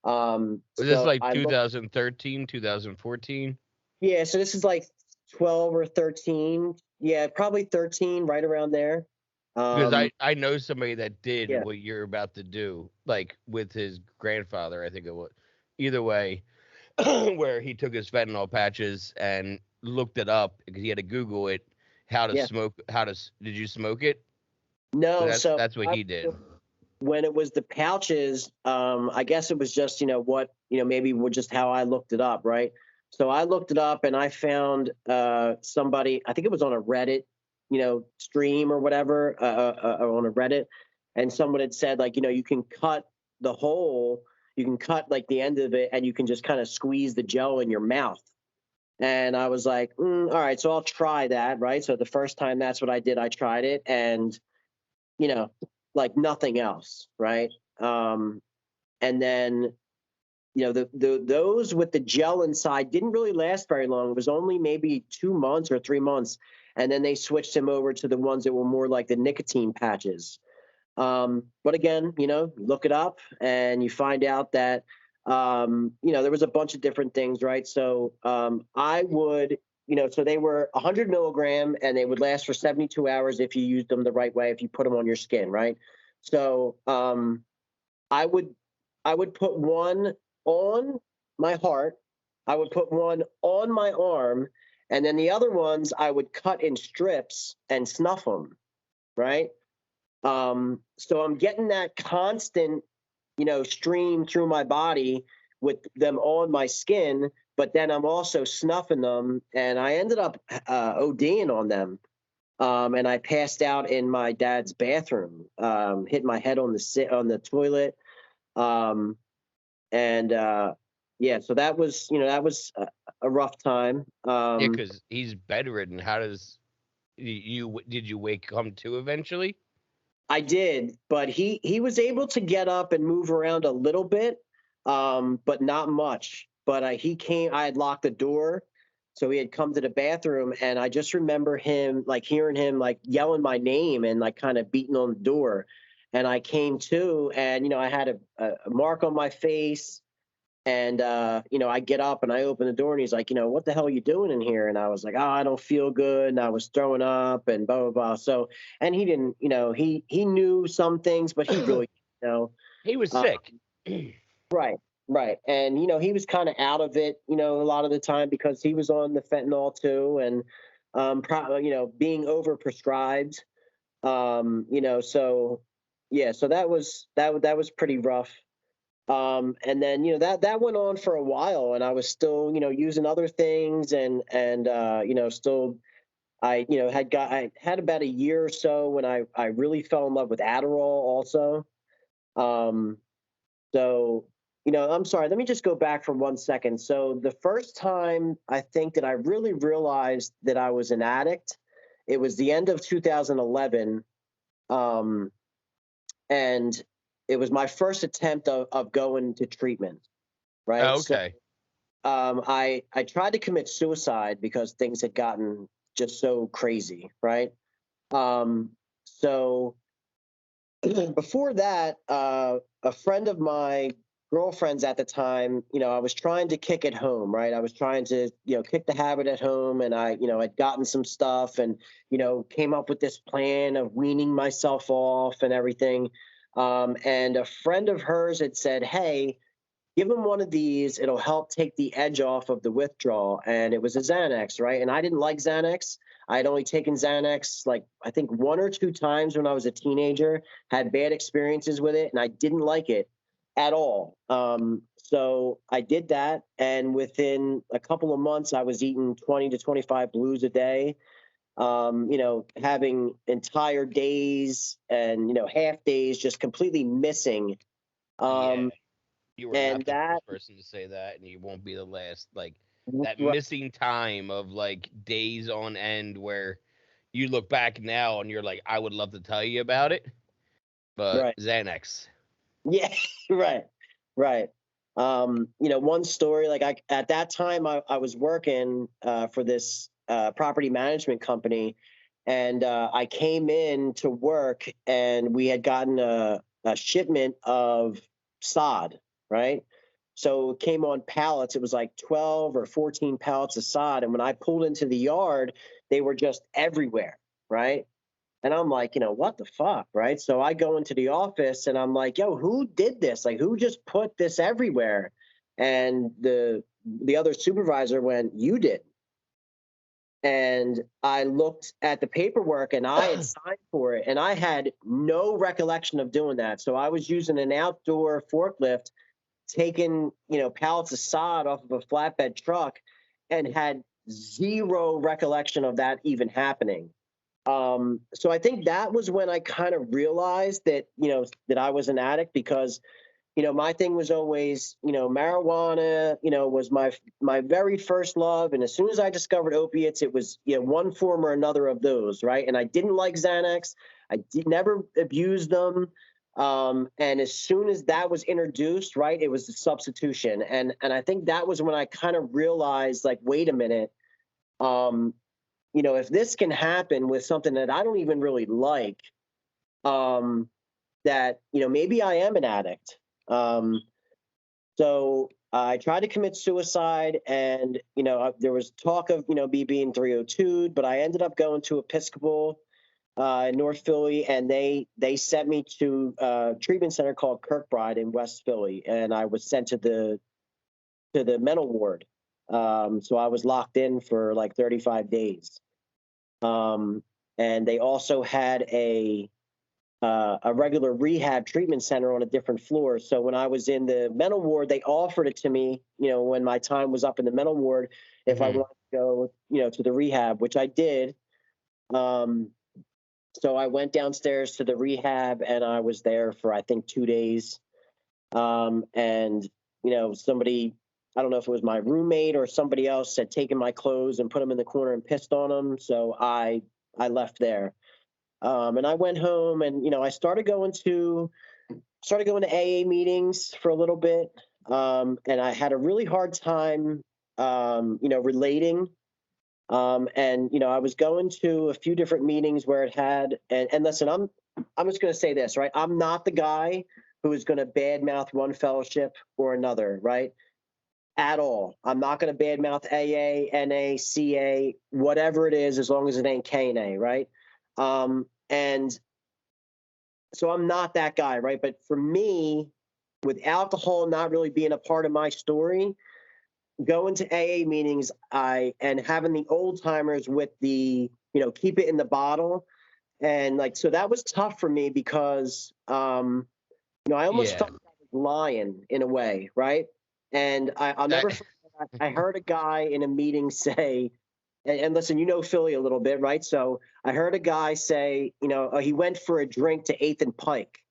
Was this So like I looked. 2013, 2014? Yeah, so this is like 12 or 13. Yeah, probably 13, right around there. Because Um, I know somebody that did yeah, what you're about to do, like with his grandfather, I think it was. Either way, where he took his fentanyl patches and looked it up because he had to Google it, how to yeah. smoke, did you smoke it? No, so That's what he did. when it was the pouches, I guess it was just what maybe just how I looked it up, right? So I looked it up and I found somebody. I think it was on a Reddit, stream or whatever, on a Reddit, and someone had said like you can cut the hole, you can cut like the end of it, and you can just kind of squeeze the gel in your mouth. And I was like, all right, so I'll try that, right? So the first time that's what I did, I tried it, and you know, like nothing else, right? Um, and then the those with the gel inside didn't really last very long. It was only maybe 2 months or 3 months, and then they switched him over to the ones that were more like the nicotine patches. But again, look it up and you find out that there was a bunch of different things, right? So I would, so they were 100 milligram and they would last for 72 hours if you used them the right way, if you put them on your skin, right? So I would I would put one on my heart, I would put one on my arm, and then the other ones I would cut in strips and snuff them, right? So I'm getting that constant, stream through my body with them on my skin, but then I'm also snuffing them, and I ended up ODing on them. And I passed out in my dad's bathroom, hit my head on the toilet, um, and yeah, so that was a rough time. Yeah, because he's bedridden. How does did you wake come to eventually? I did, but he was able to get up and move around a little bit, but not much. But he came. I had locked the door, so he had come to the bathroom, and I just remember him, like hearing him like yelling my name and like kind of beating on the door. And I came to, and I had a mark on my face. And I get up and I open the door, and he's like, what the hell are you doing in here? And I was like, oh, I don't feel good, and I was throwing up and blah blah blah. So, and he didn't, he knew some things, but he really, He was uh, sick. right, right, and he was kind of out of it, a lot of the time because he was on the fentanyl too, and being overprescribed, so yeah, so that was pretty rough. And then that went on for a while, and I was still using other things, and still I had about a year or so when I really fell in love with Adderall also. Um, so I'm sorry. Let me just go back for 1 second. So the first time I think that I really realized that I was an addict, it was the end of 2011. Um, and it was my first attempt of going to treatment, right? Oh, So okay. I tried to commit suicide because things had gotten just so crazy, right? So before that, a friend of my girlfriend's at the time, I was trying to kick it home, right? I was trying to, kick the habit at home, and I'd gotten some stuff, and, came up with this plan of weaning myself off and everything. And a friend of hers had said, hey, give him one of these. It'll help take the edge off of the withdrawal. And it was a Xanax, right? And I didn't like Xanax. I had only taken Xanax like I think 1 or 2 times when I was a teenager, had bad experiences with it, and I didn't like it at all. So I did that. And within a couple of months, I was eating 20 to 25 blues a day. Having entire days and, half days just completely missing. Yeah. Um, You were and not the that, first person to say that, and you won't be the last. Like that right, missing time of like days on end where you look back now and you're like, I would love to tell you about it, but right. Xanax. Yeah, right, right. One story, like at that time I was working for this property management company, and I came in to work, and we had gotten a shipment of sod, right? So it came on pallets. It was like 12 or 14 pallets of sod. And when I pulled into the yard, they were just everywhere, right? And I'm like, what the fuck, right? So I go into the office and I'm like, yo, who did this? Like, who just put this everywhere? And the other supervisor went, you did. And I looked at the paperwork, and I had signed for it, and I had no recollection of doing that. So I was using an outdoor forklift, taking, pallets of sod off of a flatbed truck, and had zero recollection of that even happening. So I think that was when I kind of realized that, that I was an addict, because, my thing was always, marijuana, was my very first love. And as soon as I discovered opiates, it was, one form or another of those, right? And I didn't like Xanax. Never abused them. And as soon as that was introduced, right, it was a substitution. And I think that was when I kind of realized, like, wait a minute, um, if this can happen with something that I don't even really like, that, maybe I am an addict. So I tried to commit suicide, and, there was talk of, me being 302'd, but I ended up going to Episcopal in North Philly, and they sent me to a treatment center called Kirkbride in West Philly, and I was sent to the mental ward. So I was locked in for like 35 days. And they also had a regular rehab treatment center on a different floor. So when I was in the mental ward, they offered it to me, when my time was up in the mental ward, if I Mm-hmm. wanted to go, to the rehab, which I did. So I went downstairs to the rehab, and I was there for, I think, 2 days. And, somebody, I don't know if it was my roommate or somebody else, had taken my clothes and put them in the corner and pissed on them. So I left there. And I went home and, I started going to AA meetings for a little bit. And I had a really hard time, relating. And, I was going to a few different meetings where it had, and listen, I'm just going to say this, right? I'm not the guy who is going to badmouth one fellowship or another, right? At all. I'm not going to badmouth AA, NA, CA, whatever it is, as long as it ain't KNA, right? And so I'm not that guy, right? But for me, with alcohol not really being a part of my story, going to AA meetings, and having the old timers with the, keep it in the bottle. And like, so that was tough for me because, I almost felt like I was lying in a way, right? And I'll never forget, I heard a guy in a meeting say, and listen, Philly a little bit, right? So I heard a guy say, he went for a drink to 8th and Pike.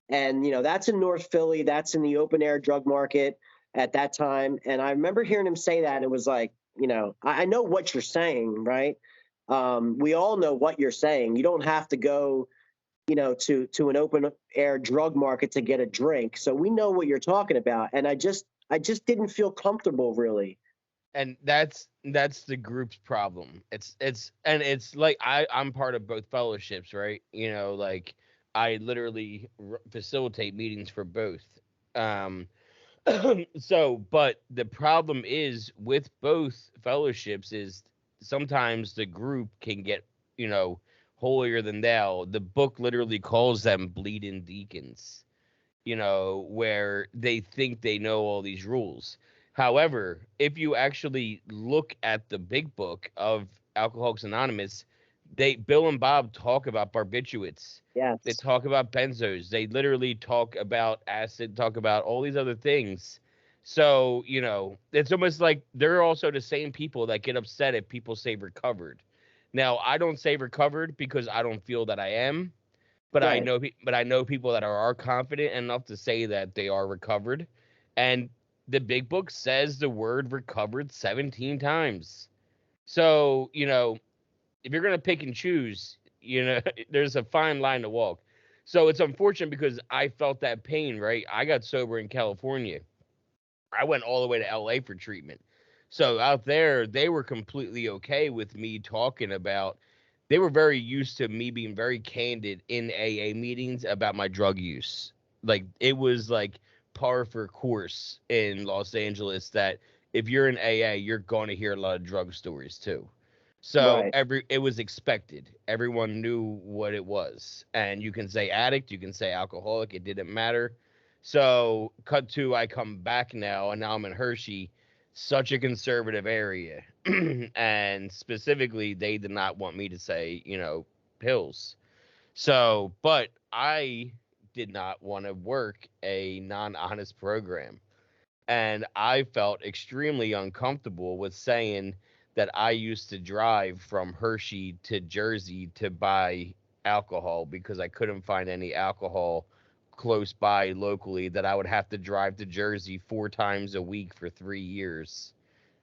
And, that's in North Philly. That's in the open air drug market at that time. And I remember hearing him say that. And it was like, I know what you're saying, right? We all know what you're saying. You don't have to go, to an open air drug market to get a drink. So we know what you're talking about. And I just didn't feel comfortable, really. And that's the group's problem. It's like I'm part of both fellowships, right? Like I literally facilitate meetings for both. So, but the problem is with both fellowships is sometimes the group can get, holier than thou. The book literally calls them bleeding deacons, where they think they know all these rules. However, if you actually look at the big book of Alcoholics Anonymous, Bill and Bob talk about barbiturates. Yes. They talk about benzos. They literally talk about acid, talk about all these other things. So, it's almost like they're also the same people that get upset if people say recovered. Now, I don't say recovered because I don't feel that I am, but Right. I know people that are confident enough to say that they are recovered. And the big book says the word recovered 17 times. So, if you're going to pick and choose, there's a fine line to walk. So it's unfortunate because I felt that pain, right? I got sober in California. I went all the way to LA for treatment. So out there, they were completely okay with me talking about, they were very used to me being very candid in AA meetings about my drug use. Like it was like par for course in Los Angeles that if you're in AA, you're going to hear a lot of drug stories too. So Right. it was expected. Everyone knew what it was. And you can say addict, you can say alcoholic, it didn't matter. So cut to I come back now and now I'm in Hershey, such a conservative area. And specifically they did not want me to say, pills. So, but I did not want to work a non-honest program. And I felt extremely uncomfortable with saying that I used to drive from Hershey to Jersey to buy alcohol because I couldn't find any alcohol close by locally, that I would have to drive to Jersey 4 times a week for 3 years,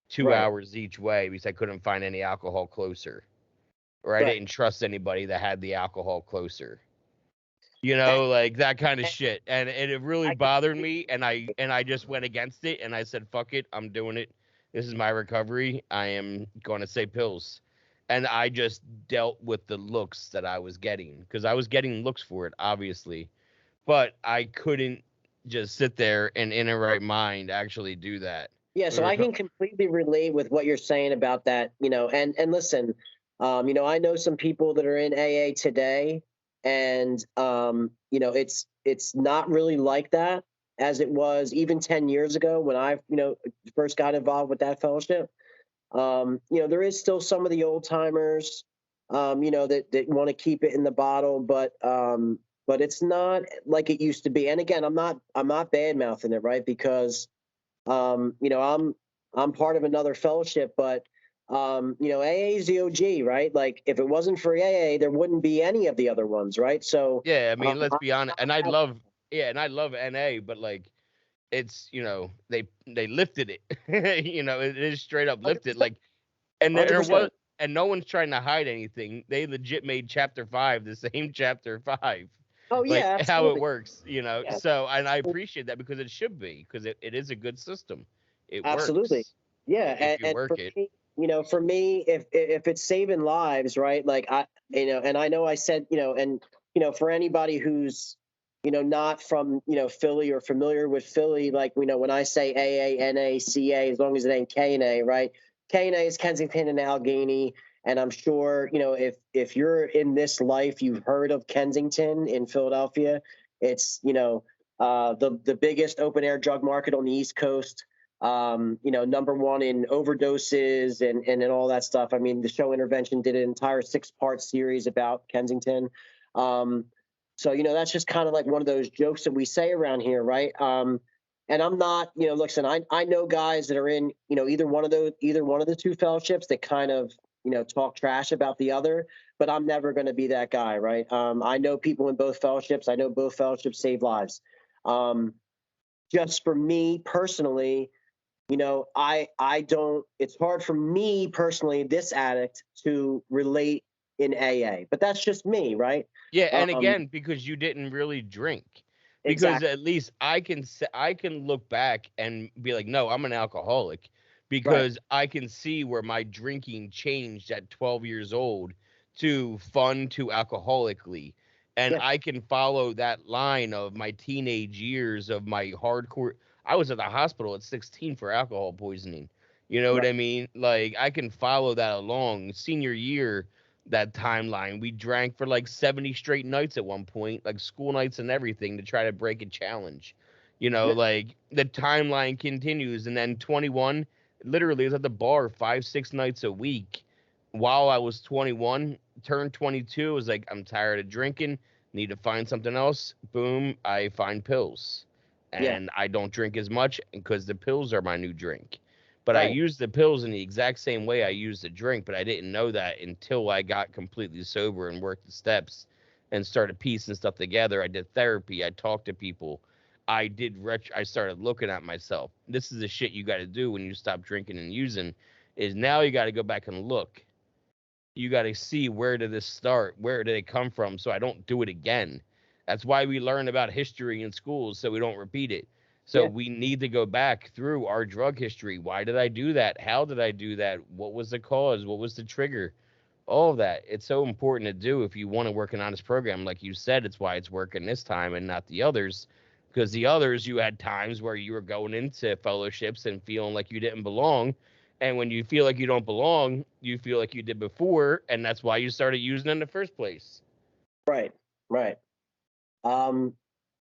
2 Right. hours each way, because I couldn't find any alcohol closer, or I Right. didn't trust anybody that had the alcohol closer. And, Like that kind of and shit. And it really I can, bothered me, and I just went against it, and I said, fuck it, I'm doing it. This is my recovery. I am going to say pills. And I just dealt with the looks that I was getting, because I was getting looks for it, obviously. But I couldn't just sit there and in a right mind actually do that. yeah, so I can completely relate with what you're saying about that, and listen, I know some people that are in AA today, and it's not really like that as it was even 10 years ago when I, first got involved with that fellowship. There is still some of the old timers, that want to keep it in the bottle, but it's not like it used to be. And again, I'm not bad mouthing it, right? Because I'm part of another fellowship, but AA is the OG, right? Like if it wasn't for AA, there wouldn't be any of the other ones, right? So Yeah, I mean, let's I be honest. And I love NA, but like it's, they lifted it. It is straight up lifted. 100%, Like, and there was 100%. and no one's trying to hide anything. They legit made chapter 5 the same chapter 5, Oh like yeah, how it absolutely. works, you know. Yeah, So, and I appreciate that because it should be, because it is a good system. It absolutely. works Yeah, if you and work for it. me, for me, if it's saving lives, right? Like and I know I said, and for anybody who's not from Philly or familiar with Philly, like when I say AANACA, as long as it ain't KNA, right? KNA is Kensington and Allegheny, and I'm sure if you're in this life, you've heard of Kensington in Philadelphia. It's the biggest open air drug market on the East Coast. Number one in overdoses and all that stuff. I mean, the show Intervention did an entire 6-part series about Kensington. So, that's just kind of like one of those jokes that we say around here, right? And I'm not, listen, I know guys that are in, either one of the two fellowships that kind of, talk trash about the other, but I'm never going to be that guy, right? I know people in both fellowships. I know both fellowships save lives. Just for me personally, I don't, it's hard for me personally, this addict, to relate in AA, but that's just me, right? Yeah, and Um, again, because you didn't really drink. Because exactly. at least I can look back and be like, no, I'm an alcoholic, Right. because I can see where my drinking changed at 12 years old to fun to alcoholically. And Yeah. I can follow that line of my teenage years of my hardcore. I was at the hospital at 16 for alcohol poisoning. You know what Right. I mean? Like I can follow that along. Senior year, that timeline. We drank for like 70 straight nights at one point, like school nights and everything, to try to break a challenge. Yeah. Like the timeline continues. And then 21, literally, was at the bar 5, 6 nights a week while I was 21. Turned 22, was like, I'm tired of drinking, need to find something else. Boom, I find pills. Yeah. And I don't drink as much because the pills are my new drink. But I Right. used the pills in the exact same way I used the drink, but I didn't know that until I got completely sober and worked the steps and started piecing stuff together. I did therapy. I talked to people. I started looking at myself. This is the shit you got to do when you stop drinking and using, is now you got to go back and look. You got to see, where did this start? Where did it come from? So I don't do it again. That's why we learn about history in schools, so we don't repeat it. So Yeah. we need to go back through our drug history. Why did I do that? How did I do that? What was the cause? What was the trigger? All of that. It's so important to do if you want to work an honest program. Like you said, it's why it's working this time and not the others. Because the others, you had times where you were going into fellowships and feeling like you didn't belong. And when you feel like you don't belong, you feel like you did before. And that's why you started using it in the first place. Right. Right. Um,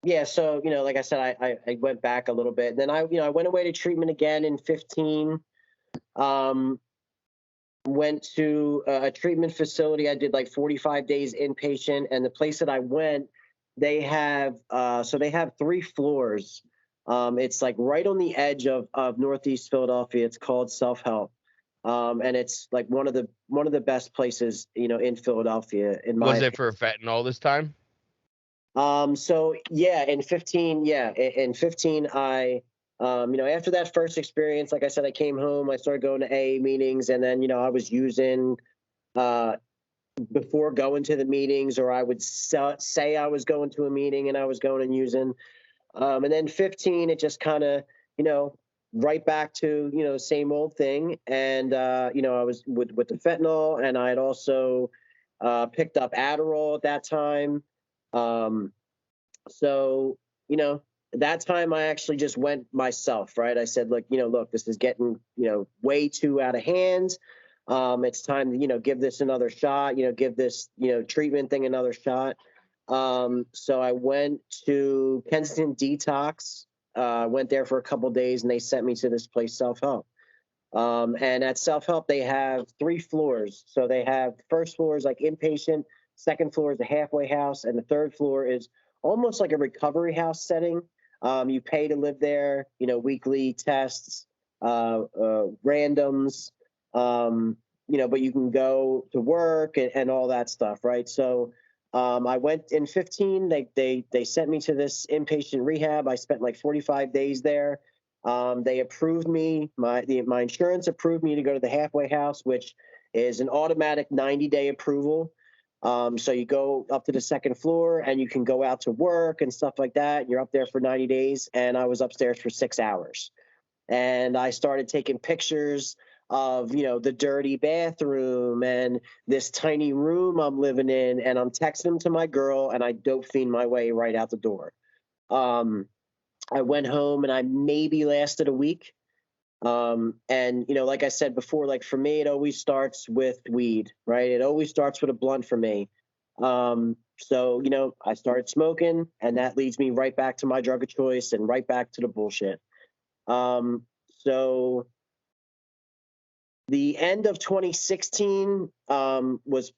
yeah. So, like I said, I went back a little bit, and then I went away to treatment again in 15. Um, Went to a treatment facility. I did like 45 days inpatient, and the place that I went, they have they have 3 floors. It's like right on the edge of Northeast Philadelphia. It's called Self Help, and it's like one of the best places in Philadelphia, in my Was it opinion. for fentanyl this time? So yeah, in 15, in 15, after that first experience, like I said, I came home, I started going to AA meetings, and then, I was using, uh, before going to the meetings, or I would say I was going to a meeting and I was going and using. And then 15, it just kind of, you know, right back to, same old thing. And, I was with the fentanyl, and I had also, picked up Adderall at that time. Um, so, that time I actually just went myself, right? I said, look, this is getting, way too out of hand. It's time to, give this another shot, give this, treatment thing another shot. So I went to Kensington Detox, went there for a couple days, and they sent me to this place, Self Help. And at Self Help, they have 3 floors. So they have, the first floor is like inpatient, second floor is a halfway house, and the third floor is almost like a recovery house setting. You pay to live there, weekly tests, randoms, but you can go to work and all that stuff, right? So I went in 15. They sent me to this inpatient rehab. I spent like 45 days there. They approved me. My insurance approved me to go to the halfway house, which is an automatic 90-day approval. So you go up to the second floor and you can go out to work and stuff like that. You're up there for 90 days. And I was upstairs for 6 hours. And I started taking pictures of, you know, the dirty bathroom and this tiny room I'm living in. And I'm texting them to my girl, and I dope fiend my way right out the door. I went home and I maybe lasted a week. And, you know, like I said before, like for me, it always starts with weed, right? It always starts with a blunt for me. So, you know, I started smoking, and that leads me right back to my drug of choice and right back to the bullshit. So the end of 2016 was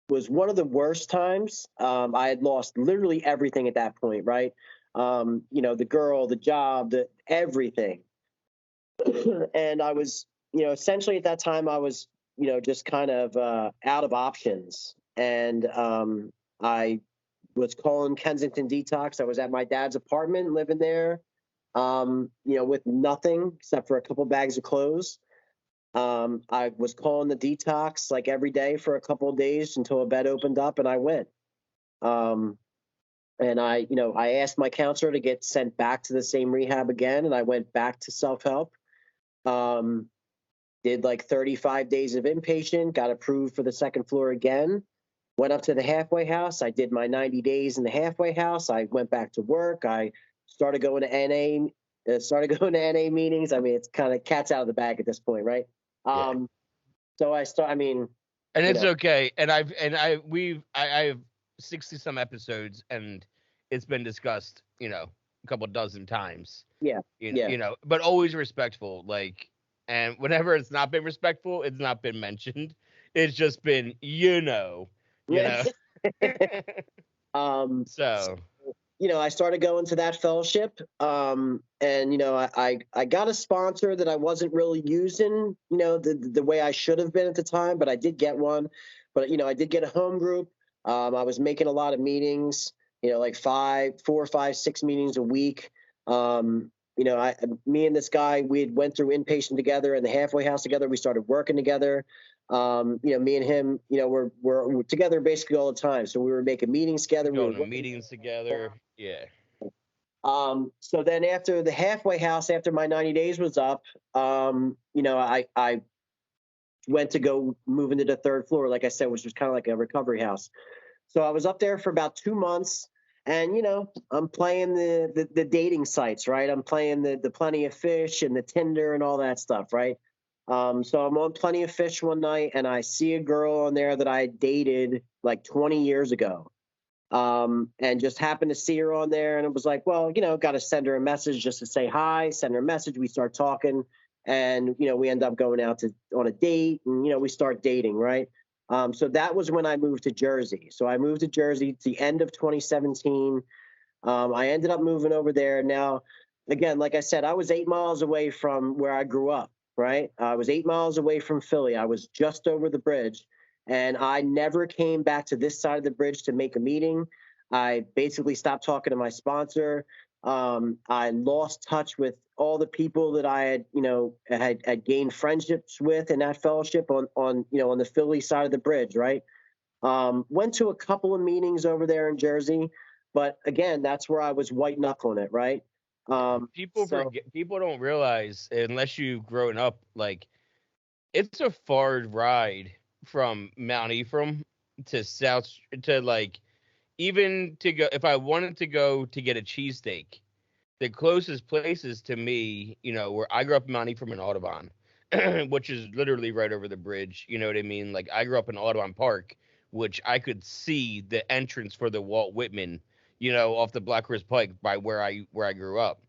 one of the worst times. I had lost literally everything at that point, right? You know, the girl, the job, the everything. And I was, you know, essentially at that time I was, you know, just kind of out of options. And I was calling Kensington Detox. I was at my dad's apartment living there, you know, with nothing except for a couple bags of clothes. I was calling the detox like every day for a couple of days until a bed opened up, and I went. And I, you know, I asked my counselor to get sent back to the same rehab again, and I went back to self-help. Did like 35 days of inpatient, got approved for the second floor again, went up to the halfway house. I did my 90 days in the halfway house. I went back to work. I started going to NA meetings. I mean, it's kind of cat's out of the bag at this point, right? So I mean, and it's okay. And I have 60 some episodes, and it's been discussed, you know, a couple dozen times. You know, but always respectful. Like, and whenever it's not been respectful, it's not been mentioned. It's just been, you know. So, you know, I started going to that fellowship, and you know, I got a sponsor that I wasn't really using, you know, the way I should have been at the time, but I did get one. But you know, I did get a home group. I was making a lot of meetings, you know, like 4, 5, 6 meetings a week. You know, me and this guy, we went through inpatient together and the halfway house together. We started working together. You know, me and him, you know, we're together basically all the time. So we were making meetings together. Going to meetings together. Yeah. So then after the halfway house, after my 90 days was up, you know, I went to go move into the third floor, like I said, which was kind of like a recovery house. So I was up there for about 2 months. And, you know, I'm playing the dating sites, right? I'm playing the Plenty of Fish and the Tinder and all that stuff, right? So I'm on Plenty of Fish one night, and I see a girl on there that I dated like 20 years ago. And just happened to see her on there, and it was like, well, you know, got to send her a message just to say hi, send her a message. We start talking, and, you know, we end up going out on a date, and, you know, we start dating, right? So that was when I moved to Jersey. So I moved to Jersey at the end of 2017. I ended up moving over there. Now, again, like I said, I was 8 miles away from where I grew up, right? I was 8 miles away from Philly. I was just over the bridge, and I never came back to this side of the bridge to make a meeting. I basically stopped talking to my sponsor. I lost touch with all the people that I had, you know, had gained friendships with in that fellowship on you know, on the Philly side of the bridge, right? Went to a couple of meetings over there in Jersey, but again, that's where I was white knuckling it, right? People don't realize, unless you've grown up, like, it's a far ride from Mount Ephraim to South to, like, even to go, if I wanted to go to get a cheesesteak, the closest places to me, you know, where I grew up in Mount Ephraim and Audubon, which is literally right over the bridge. You know what I mean? Like, I grew up in Audubon Park, which I could see the entrance for the Walt Whitman, you know, off the Blackhurst Pike by where I grew up.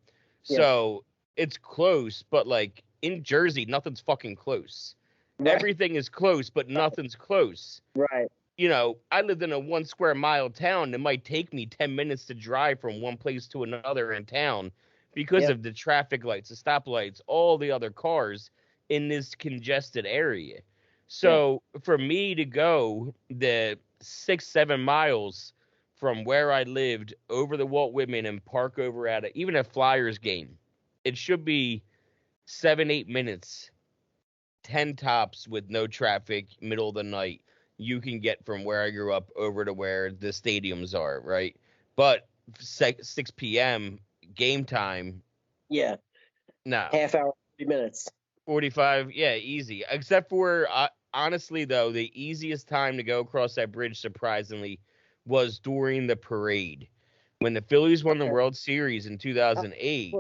Yeah. So it's close, but like in Jersey, nothing's fucking close. Right. Everything is close, but nothing's close. Right. You know, I lived in a 1 square mile town. It might take me 10 minutes to drive from one place to another in town because of the traffic lights, the stoplights, all the other cars in this congested area. So for me to go the 6-7 miles from where I lived over the Walt Whitman and park over at even a Flyers game, it should be 7-8 minutes 10 tops with no traffic, middle of the night, you can get from where I grew up over to where the stadiums are, right? But 6 p.m. game time, Yeah. no. Half hour, 30 minutes. 45, yeah, easy. Except for, honestly, though, the easiest time to go across that bridge, surprisingly, was during the parade. When the Phillies won the Okay. World Series in 2008,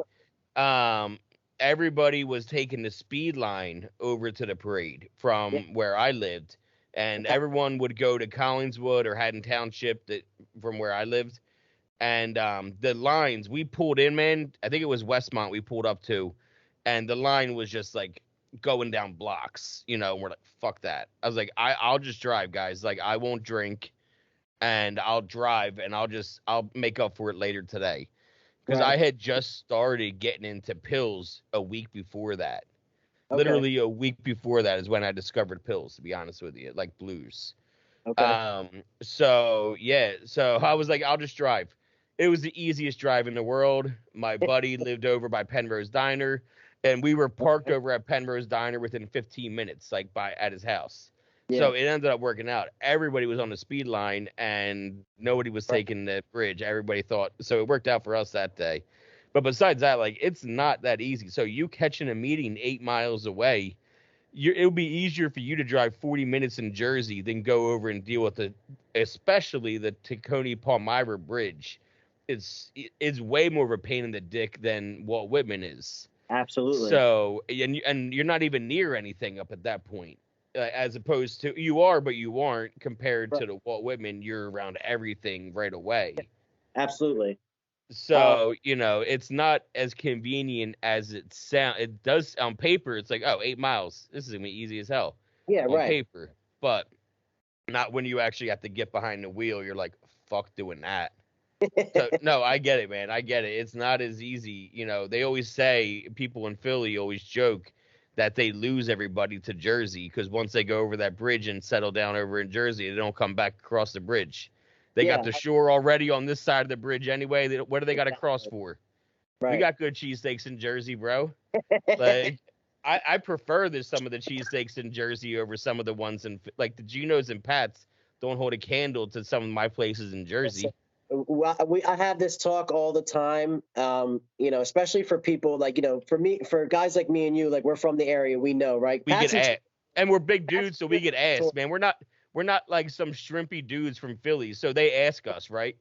um, everybody was taking the speed line over to the parade from where I lived. And everyone would go to Collingswood or Haddon Township from where I lived. And the lines, we pulled in, man, I think it was Westmont we pulled up to, and the line was just like going down blocks, and we're like, fuck that. I was like, I'll just drive, guys. Like, I won't drink, and I'll drive, and I'll make up for it later today. Because I had just started getting into pills a week before that. Okay. Literally a week before that is when I discovered pills, to be honest with you, like blues. Okay. So I was like, I'll just drive. It was the easiest drive in the world. My buddy lived over by Penrose Diner, and we were parked over at Penrose Diner within 15 minutes, like at his house. Yeah. So it ended up working out. Everybody was on the speed line, and nobody was taking the bridge. Everybody thought so. It worked out for us that day. But besides that, like, it's not that easy. So you catching a meeting 8 miles away, it would be easier for you to drive 40 minutes in Jersey than go over and deal with especially the Tacony-Palmyra Bridge. It's way more of a pain in the dick than Walt Whitman is. Absolutely. So, and you're not even near anything up at that point, as opposed to you are, but you aren't compared to the Walt Whitman. You're around everything right away. Absolutely. So, it's not as convenient as it sounds. It does on paper. It's like, 8 miles. This is going to be easy as hell. Yeah, on right. paper. But not when you actually have to get behind the wheel. You're like, fuck doing that. So, no, I get it, man. I get it. It's not as easy. They always say, people in Philly always joke that they lose everybody to Jersey because once they go over that bridge and settle down over in Jersey, they don't come back across the bridge. They got the shore already on this side of the bridge anyway. What do they got to cross for? Right. We got good cheesesteaks in Jersey, bro. Like, I prefer some of the cheesesteaks in Jersey over some of the ones in, like, the Geno's and Pat's don't hold a candle to some of my places in Jersey. I have this talk all the time, especially for people like, for guys like me and you, like, we're from the area, we know, right? We get ass, and we're big dudes, so we get ass, man. We're not like some shrimpy dudes from Philly, so they ask us, right?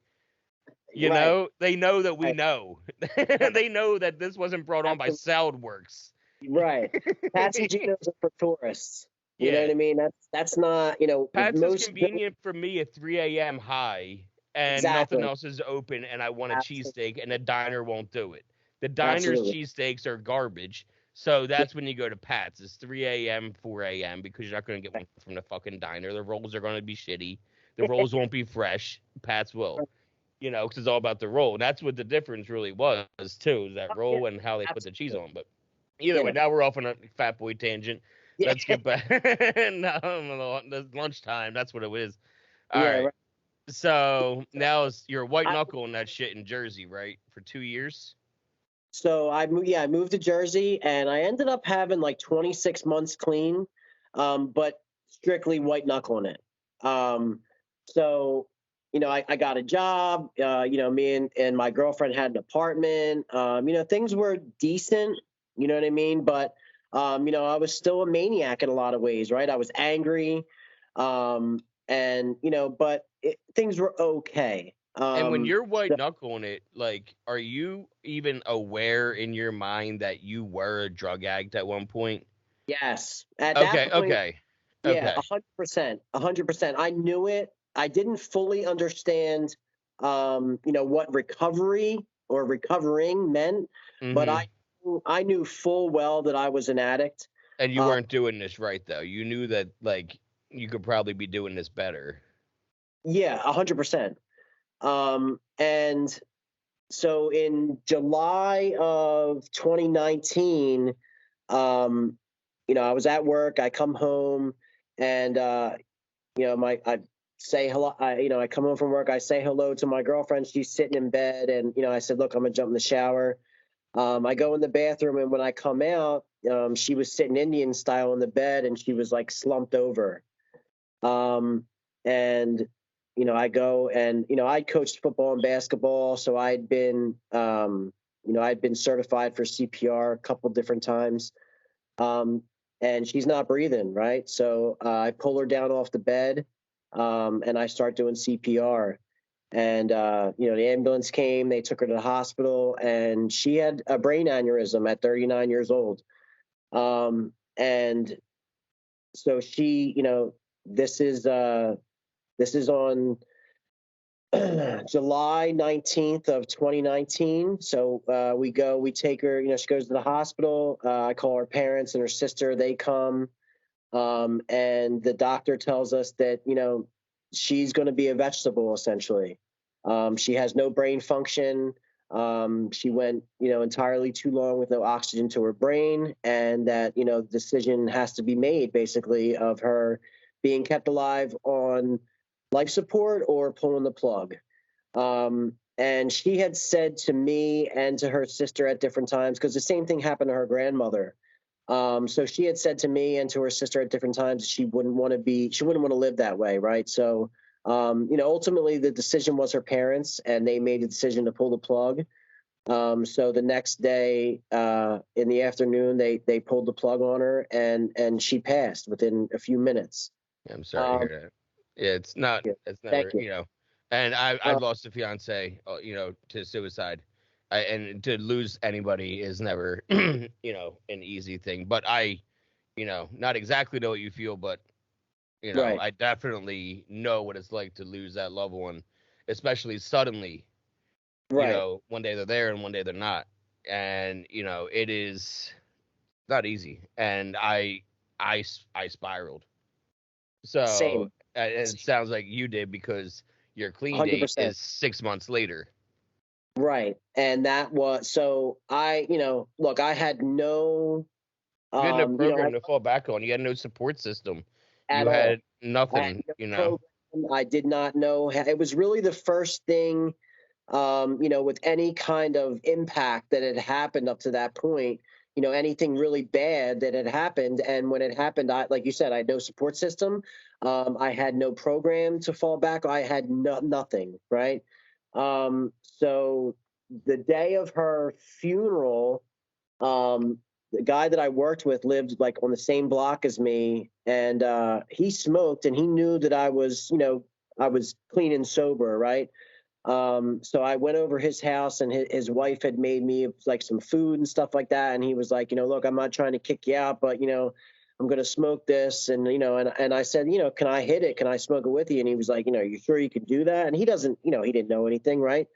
They know that we know. They know that this wasn't brought on by Soundworks. Right. Pat's and Geno's are for tourists. You know what I mean? That's not, Pat's is convenient for me at 3 a.m. high, and nothing else is open, and I want a cheesesteak, and the diner won't do it. The diner's cheesesteaks are garbage. So that's when you go to Pat's. It's 3 a.m., 4 a.m. because you're not going to get one from the fucking diner. The rolls are going to be shitty. The rolls won't be fresh. Pat's will. Because it's all about the roll. And that's what the difference really was, too, is that roll and how they put the cheese on. But either way, now we're off on a fat boy tangent. Let's get back. No, it's lunchtime. That's what it is. All right. So now you're white knuckling that shit in Jersey, right? For 2 years? So I moved to Jersey, and I ended up having like 26 months clean, but strictly white knuckling it. So, I got a job. Me and my girlfriend had an apartment. Things were decent. You know what I mean? But I was still a maniac in a lot of ways, right? I was angry, but things were okay. And when you're white knuckling it, like, are you even aware in your mind that you were a drug addict at one point? Yes. At that point, okay. Yeah, 100%. 100%. I knew it. I didn't fully understand, what recovery or recovering meant, but I knew full well that I was an addict. And you weren't doing this right, though. You knew that, like, you could probably be doing this better. Yeah, 100%. And so in July of 2019, I was at work. I come home, and I say hello. I come home from work. I say hello to my girlfriend. She's sitting in bed, and I said, "Look, I'm gonna jump in the shower." I go in the bathroom, and when I come out, she was sitting Indian style in the bed, and she was like slumped over. And I go, and I coached football and basketball, so I'd been I'd been certified for CPR a couple different times. And she's not breathing, right? So I pull her down off the bed, and I start doing CPR. And the ambulance came, they took her to the hospital, and she had a brain aneurysm at 39 years old. And so she, this is on July 19th of 2019. So we take her, she goes to the hospital. I call her parents and her sister, they come. And the doctor tells us that, she's going to be a vegetable essentially. She has no brain function. She went, entirely too long with no oxygen to her brain, and that, the decision has to be made basically of her being kept alive on life support or pulling the plug. And she had said to me and to her sister at different times, because the same thing happened to her grandmother. So she had said to me and to her sister at different times she wouldn't want to live that way, right? So ultimately the decision was her parents, and they made the decision to pull the plug. So the next day, in the afternoon, they pulled the plug on her, and she passed within a few minutes. Yeah, I'm sorry to hear that. Yeah, it's never, Thank you. and I've lost a fiance, to suicide. And to lose anybody is never, an easy thing. But I, not exactly know what you feel, but, Right. I definitely know what it's like to lose that loved one, especially suddenly, Right. one day they're there and one day they're not. And, it is not easy. And I spiraled. So Same. it sounds like you did, because your clean date 100%. is 6 months later. Right. And that was, so look, I had no, You had no program I, to fall back on. You had no support system. at You all. had I had no program. I did not know. It was really the first thing, with any kind of impact that had happened up to that point, anything really bad that had happened. And when it happened, like you said, I had no support system. I had no program to fall back. I had nothing, right? So the day of her funeral, the guy that I worked with lived like on the same block as me, and he smoked, and he knew that I was, I was clean and sober, right? So I went over his house, and his wife had made me like some food and stuff like that. And he was like, look, I'm not trying to kick you out, but I'm going to smoke this. And, and I said, can I hit it? Can I smoke it with you? And he was like, you sure you can do that? And he doesn't, he didn't know anything. Right.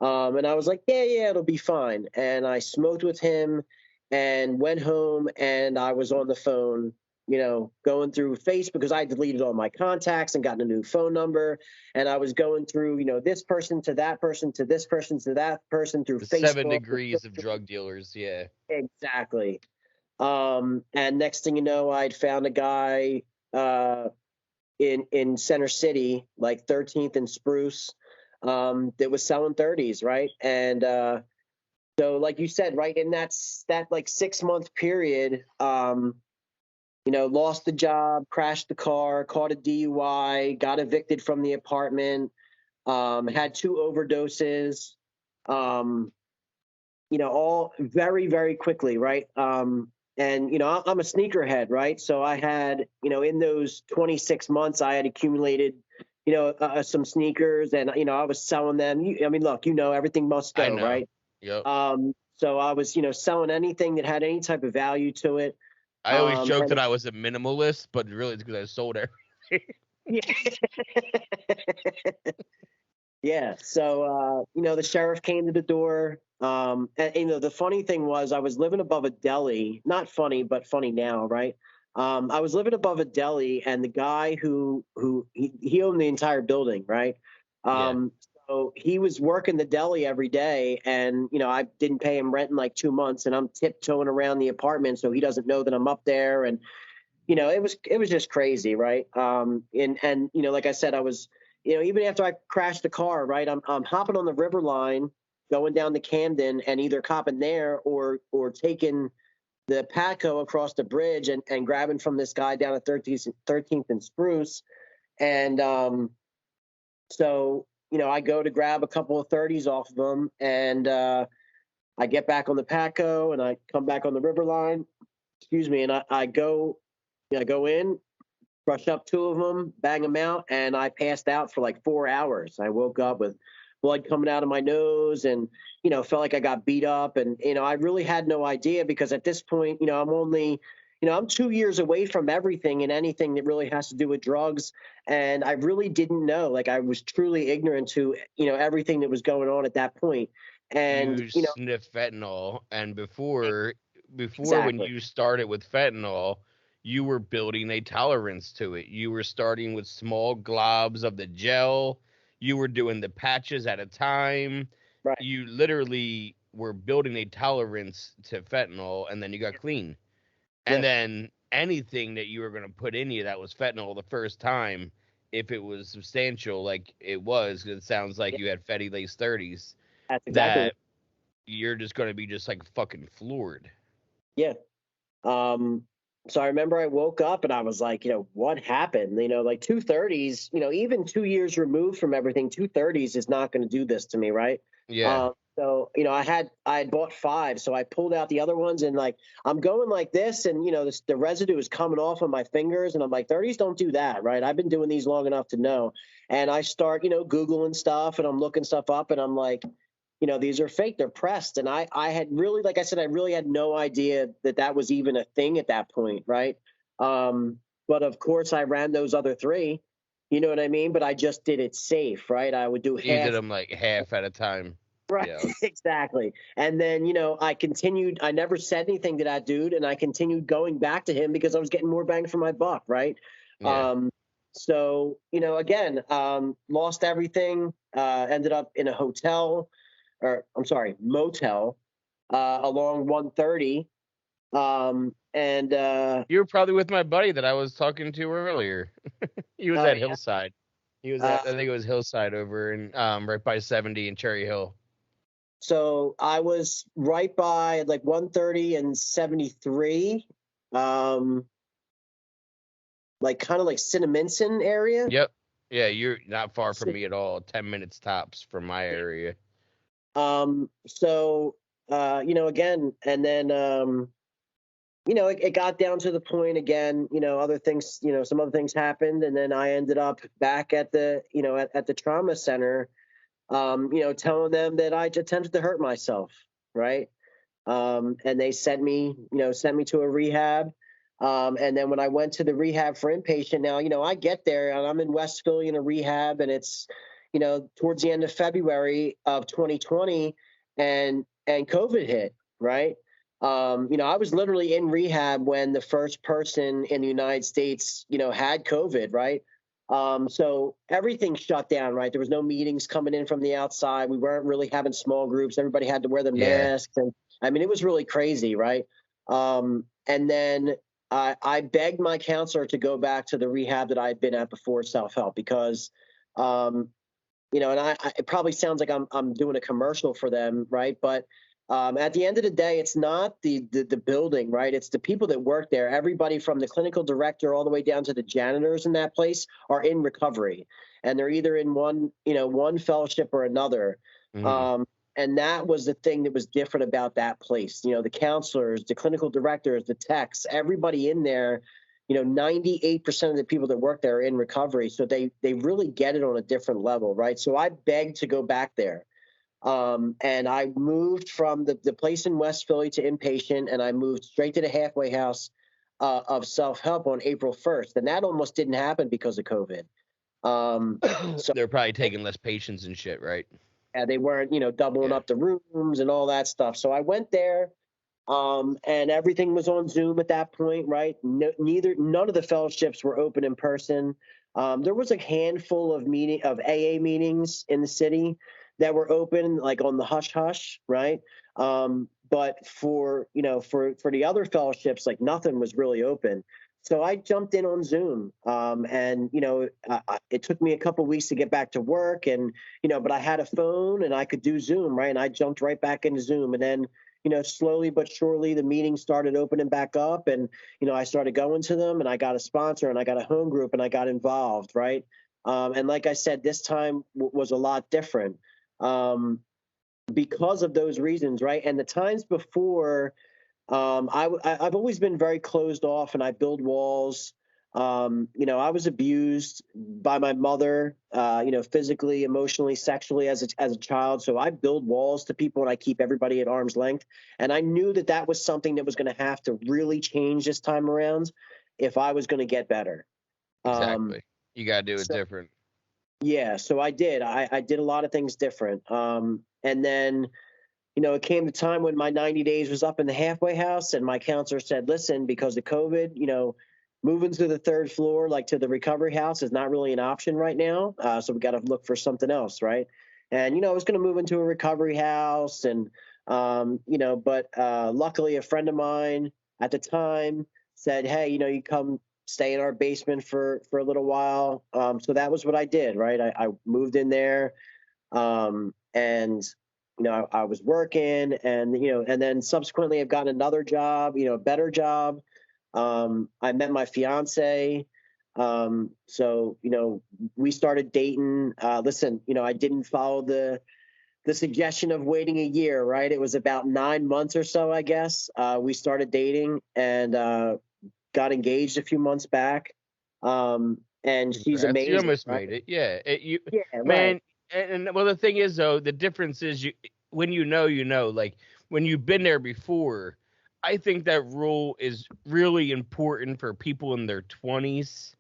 And I was like, yeah, it'll be fine. And I smoked with him and went home, and I was on the phone, going through Facebook, because I deleted all my contacts and gotten a new phone number. And I was going through, this person to that person to this person to that person through the Facebook. 7 degrees of drug dealers. Yeah. Exactly. And next thing you know, I'd found a guy in Center City, like 13th and Spruce, that was selling 30s, right? And so, like you said, right, in that like 6 month period, lost the job, crashed the car, caught a DUI, got evicted from the apartment, had 2 overdoses, all very, very quickly, right? And, I'm a sneakerhead, right? So I had, in those 26 months, I had accumulated, some sneakers, and, I was selling them. Look, everything must I go, know. right? Yep. So I was, selling anything that had any type of value to it. I always joked that I was a minimalist, but really it's because I sold everything. Yeah. So, the sheriff came to the door. And, the funny thing was, I was living above a deli. Not funny, but funny now, right? I was living above a deli, and the guy who he owned the entire building, right? Yeah. So he was working the deli every day, and I didn't pay him rent in like 2 months, and I'm tiptoeing around the apartment so he doesn't know that I'm up there, and it was just crazy, right? And like I said, I was, even after I crashed the car, right, I'm hopping on the river line, going down to Camden, and either copping there or taking the Patco across the bridge and grabbing from this guy down at 13th and Spruce. And so, I go to grab a couple of 30s off of him, and I get back on the Patco and I come back on the river line, excuse me, and I go in, brush up two of them, bang them out, and I passed out for like 4 hours. I woke up with blood coming out of my nose and, felt like I got beat up. And, I really had no idea because at this point, I'm only, I'm 2 years away from everything and anything that really has to do with drugs. And I really didn't know, like I was truly ignorant to, everything that was going on at that point. And, You sniff fentanyl, and before when exactly. you started with fentanyl, you were building a tolerance to it. You were starting with small globs of the gel. You were doing the patches at a time. Right. You literally were building a tolerance to fentanyl, and then you got clean. And then anything that you were going to put in you that was fentanyl the first time, if it was substantial, like it was, 'cause it sounds like you had Fetty Lace 30s, That's exactly that you're just going to be just like fucking floored. Yeah. So I remember I woke up and I was like, what happened? Like 230s, even 2 years removed from everything, 230s is not going to do this to me, right? Yeah. So, I had bought 5, so I pulled out the other ones and like I'm going like this, and the residue is coming off on my fingers, and I'm like, 30s don't do that, right? I've been doing these long enough to know. And I start, Googling stuff, and I'm looking stuff up, and I'm like, these are fake, they're pressed. And I had really, like I said, I really had no idea that was even a thing at that point, right? But of course I ran those other 3, you know what I mean? But I just did it safe, right? I would do You did half. them like half at a time. Right, Yeah. exactly. And then, I continued, I never said anything to that dude, and I continued going back to him because I was getting more bang for my buck, right? Yeah. So, again, lost everything, ended up in a hotel, or I'm sorry, motel, along 130. And You were probably with my buddy that I was talking to earlier. He was at yeah. Hillside. He was at, I think it was Hillside over in right by 70 in Cherry Hill. So I was right by like 130 and 73, like kind of like Cinnaminson area. Yep. Yeah, you're not far from me at all. 10 minutes tops from my area. So again, and then it got down to the point again, other things, some other things happened, and then I ended up back at the, at the trauma center, telling them that I attempted to hurt myself, right? And they sent me to a rehab. And then when I went to the rehab for inpatient, now, I get there and I'm in West Philly in a rehab, and it's, towards the end of February of 2020, and COVID hit, right? I was literally in rehab when the first person in the United States, had COVID, right? So everything shut down, right? There was no meetings coming in from the outside. We weren't really having small groups. Everybody had to wear the masks. And I mean, it was really crazy, right? And then I begged my counselor to go back to the rehab that I had been at before, self-help, because, and it probably sounds like I'm doing a commercial for them, right? But at the end of the day, it's not the building, right? It's the people that work there. Everybody from the clinical director all the way down to the janitors in that place are in recovery, and they're either in one fellowship or another. And that was the thing that was different about that place. The counselors, the clinical directors, the techs, everybody in there, 98% of the people that work there are in recovery. So they really get it on a different level, right? So I begged to go back there. And I moved from the place in West Philly to inpatient, and I moved straight to the halfway house of self-help on April 1st. And that almost didn't happen because of COVID. So they're probably taking less patients and shit, right? Yeah, they weren't, doubling up the rooms and all that stuff. So I went there, and everything was on Zoom at that point, right? None of the fellowships were open in person. There was a handful of AA meetings in the city that were open, like on the hush hush, right? But for the other fellowships, like nothing was really open. So I jumped in on Zoom, and it took me a couple of weeks to get back to work, and but I had a phone and I could do Zoom, right? And I jumped right back into Zoom, and then slowly but surely the meetings started opening back up, and I started going to them, and I got a sponsor, and I got a home group, and I got involved, right? And like I said, this time was a lot different because of those reasons, right? And the times before, I've always been very closed off, and I build walls. I was abused by my mother, physically, emotionally, sexually as a child. So I build walls to people, and I keep everybody at arm's length. And I knew that that was something that was going to have to really change this time around if I was going to get better. Exactly. You got to do it different. Yeah. So I did. I did a lot of things different. And then, it came the time when my 90 days was up in the halfway house, and my counselor said, listen, because of COVID, moving to the third floor, like to the recovery house, is not really an option right now. So we got to look for something else, right? And, I was going to move into a recovery house, and, but luckily a friend of mine at the time said, hey, you come stay in our basement for a little while. So that was what I did, right? I moved in there, and I was working, and and then subsequently I've gotten another job, a better job. I met my fiance. So we started dating. Listen, I didn't follow the suggestion of waiting a year, right? It was about 9 months or so, I guess. We started dating, and got engaged a few months back. And she's amazing. You almost right? made it. Yeah. Yeah, Man, right. and well, the thing is, though, the difference is when like when you've been there before, I think that rule is really important for people in their 20s,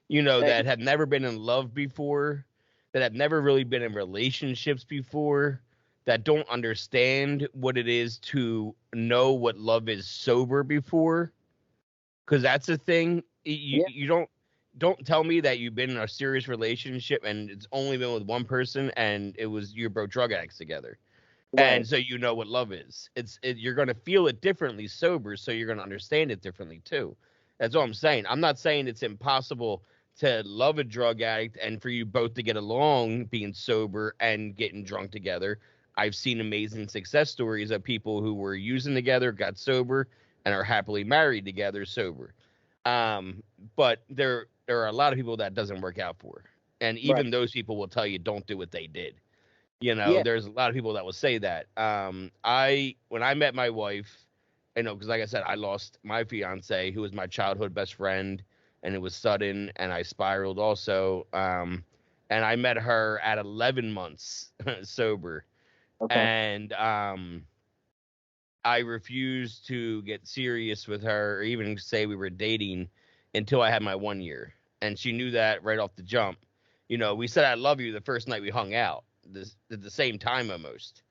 that have never been in love before, that have never really been in relationships before, that don't understand what it is to know what love is sober before. Because that's the thing. You don't tell me that you've been in a serious relationship and it's only been with one person and it was you both drug addicts together. Right. And so you know what love is. You're going to feel it differently sober, so you're going to understand it differently too. That's all I'm saying. I'm not saying it's impossible to love a drug addict and for you both to get along being sober and getting drunk together. I've seen amazing success stories of people who were using together, got sober, and are happily married together sober. But there are a lot of people that doesn't work out for. And even those people will tell you don't do what they did. Yeah. There's a lot of people that will say that. When I met my wife, because like I said, I lost my fiance, who was my childhood best friend, and it was sudden, and I spiraled also. And I met her at 11 months sober, and I refused to get serious with her or even say we were dating until I had my 1 year, and she knew that right off the jump. We said I love you the first night we hung out, at the same time almost.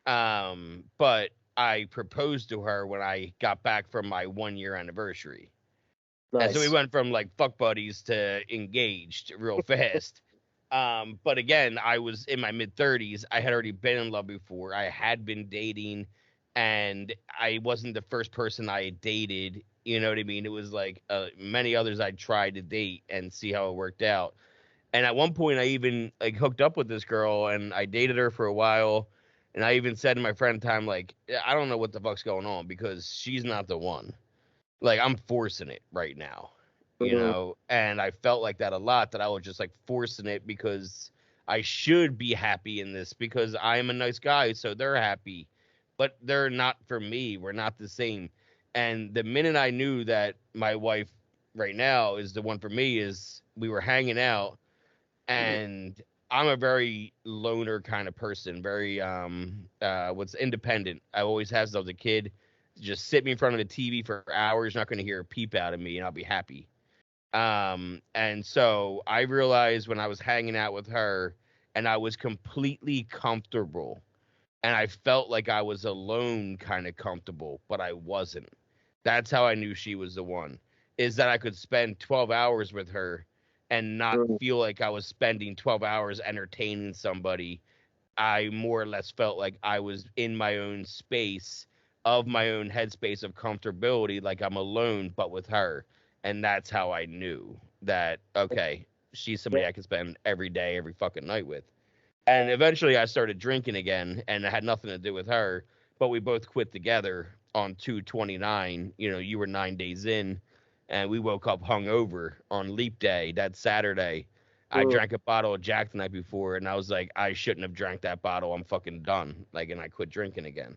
But I proposed to her when I got back from my 1 year anniversary. Nice. And so we went from like fuck buddies to engaged real fast. But again, I was in my mid 30s. I had already been in love before. I had been dating, and I wasn't the first person I had dated. You know what I mean? It was like many others I tried to date and see how it worked out. And at one point, I even like hooked up with this girl, and I dated her for a while. And I even said to my friend time, like, I don't know what the fuck's going on because she's not the one. Like, I'm forcing it right now, And I felt like that a lot, that I was just like forcing it because I should be happy in this because I am a nice guy, so they're happy, but they're not for me. We're not the same. And the minute I knew that my wife right now is the one for me, is we were hanging out, and I'm a very loner kind of person, very what's independent. I always have as a kid. Just sit me in front of the TV for hours, not going to hear a peep out of me, and I'll be happy. And so I realized when I was hanging out with her, and I was completely comfortable, and I felt like I was alone, kind of comfortable, but I wasn't. That's how I knew she was the one. Is that I could spend 12 hours with her and not feel like I was spending 12 hours entertaining somebody. I more or less felt like I was in my own space, of my own headspace of comfortability, like I'm alone, but with her. And that's how I knew that, okay, she's somebody I could spend every day, every fucking night with. And eventually I started drinking again, and it had nothing to do with her, but we both quit together on 2/29. You know, you were 9 days in, and we woke up hungover on Leap Day that Saturday. I drank a bottle of Jack the night before, and I was like, I shouldn't have drank that bottle. I'm fucking done. Like, and I quit drinking again.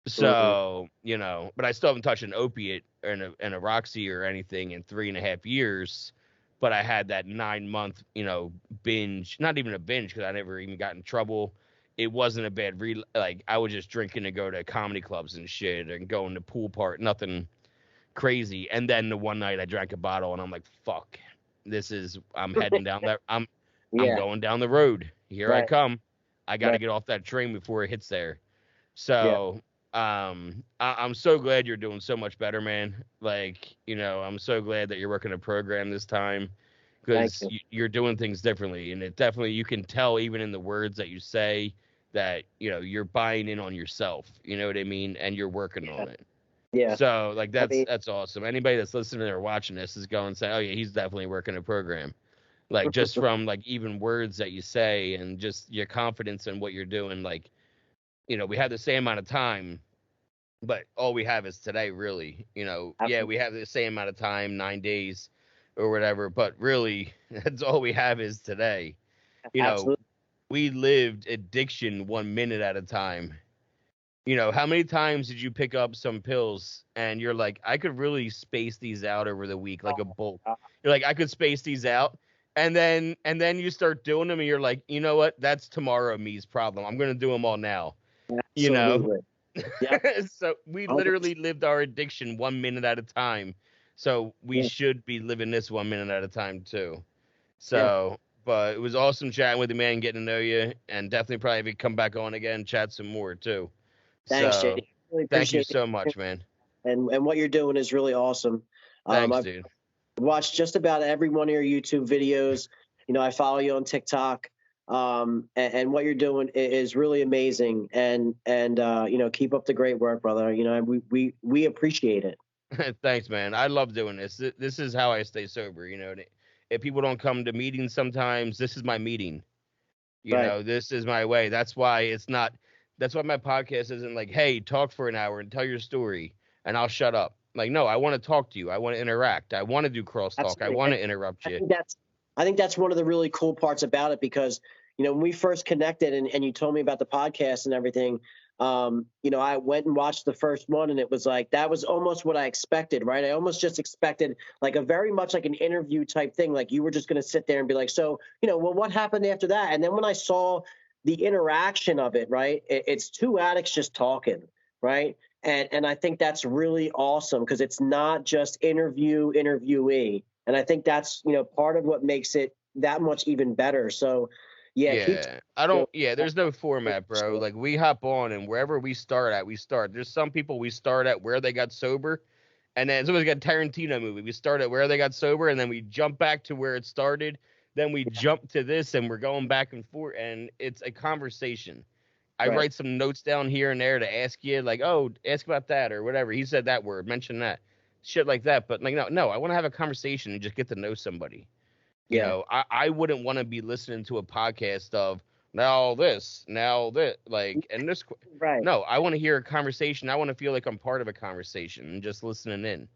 So, you know, but I still haven't touched an opiate or a Roxy or anything in 3.5 years. But I had that 9-month, you know, binge, not even a binge because I never even got in trouble. It wasn't a bad, like, I was just drinking to go to comedy clubs and shit and going to pool nothing crazy. And then the one night I drank a bottle and I'm like, fuck, I'm heading down that, I'm going down the road. Here I come. I got to get off that train before it hits there. So, I'm so glad you're doing so much better, man. Like, you know, I'm so glad that you're working a program this time because you're doing things differently. And it definitely, you can tell even in the words that you say that, you know, you're buying in on yourself, you know what I mean? And you're working on it. Yeah. So like, that's awesome. Anybody that's listening or watching this is going to say, oh yeah, he's definitely working a program. Like just from like even words that you say and just your confidence in what you're doing. Like, you know, we have the same amount of time, but all we have is today, really. You know, yeah, we have the same amount of time, 9 days or whatever, but really, that's all we have is today. You know, we lived addiction 1 minute at a time. You know, how many times did you pick up some pills and you're like, I could really space these out over the week, like a bulk. You're like, I could space these out. And then you start doing them and you're like, you know what? That's tomorrow me's problem. I'm going to do them all now. You know, so we literally lived our addiction 1 minute at a time. So we should be living this 1 minute at a time too. So, but it was awesome chatting with you, man, getting to know you, and definitely probably if you come back on again, chat some more too. Thanks, so, Jay. Really thank you so much, man. And what you're doing is really awesome. Thanks, I've dude. watched just about every one of your YouTube videos. You know, I follow you on TikTok. And what you're doing is really amazing. And you know, keep up the great work, brother. You know, we appreciate it. Thanks, man. I love doing this. This is how I stay sober. You know, if people don't come to meetings sometimes, this is my meeting. You know, this is my way. That's why it's not. That's why my podcast isn't like, hey, talk for an hour and tell your story, and I'll shut up. Like, no, I want to talk to you. I want to interact. I want to do crosstalk. I want to interrupt you. I think that's one of the really cool parts about it because, you know, when we first connected and you told me about the podcast and everything, you know, I went and watched the first one and it was like, that was almost what I expected, right? I almost just expected like a very much like an interview type thing. Like you were just going to sit there and be like, so, you know, well, what happened after that? And then when I saw the interaction of it, right, it's two addicts just talking, right? And I think that's really awesome because it's not just interviewee. And I think that's, you know, part of what makes it that much even better. So, yeah, there's no format, bro. Like we hop on and wherever we start at, we start. There's some people we start at where they got sober. And then it's always got a Tarantino movie. We start at where they got sober and then we jump back to where it started. Then we jump to this and we're going back and forth and it's a conversation. I write some notes down here and there to ask you, like, oh, ask about that or whatever. He said that word, mention that, shit like that. But like, no, I want to have a conversation and just get to know somebody. You know, I wouldn't want to be listening to a podcast of now this, like, and this. No, I want to hear a conversation. I want to feel like I'm part of a conversation and just listening in.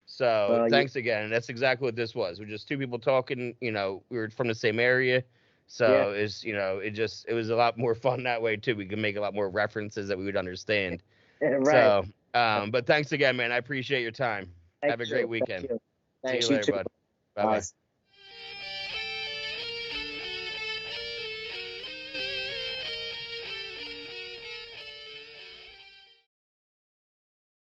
So thanks again. And that's exactly what this was. We're just two people talking. You know, we were from the same area. So it's, you know, it was a lot more fun that way too. We can make a lot more references that we would understand. So, but thanks again, man. I appreciate your time. Have a great weekend. Thanks. See you later, bud. Bye-bye.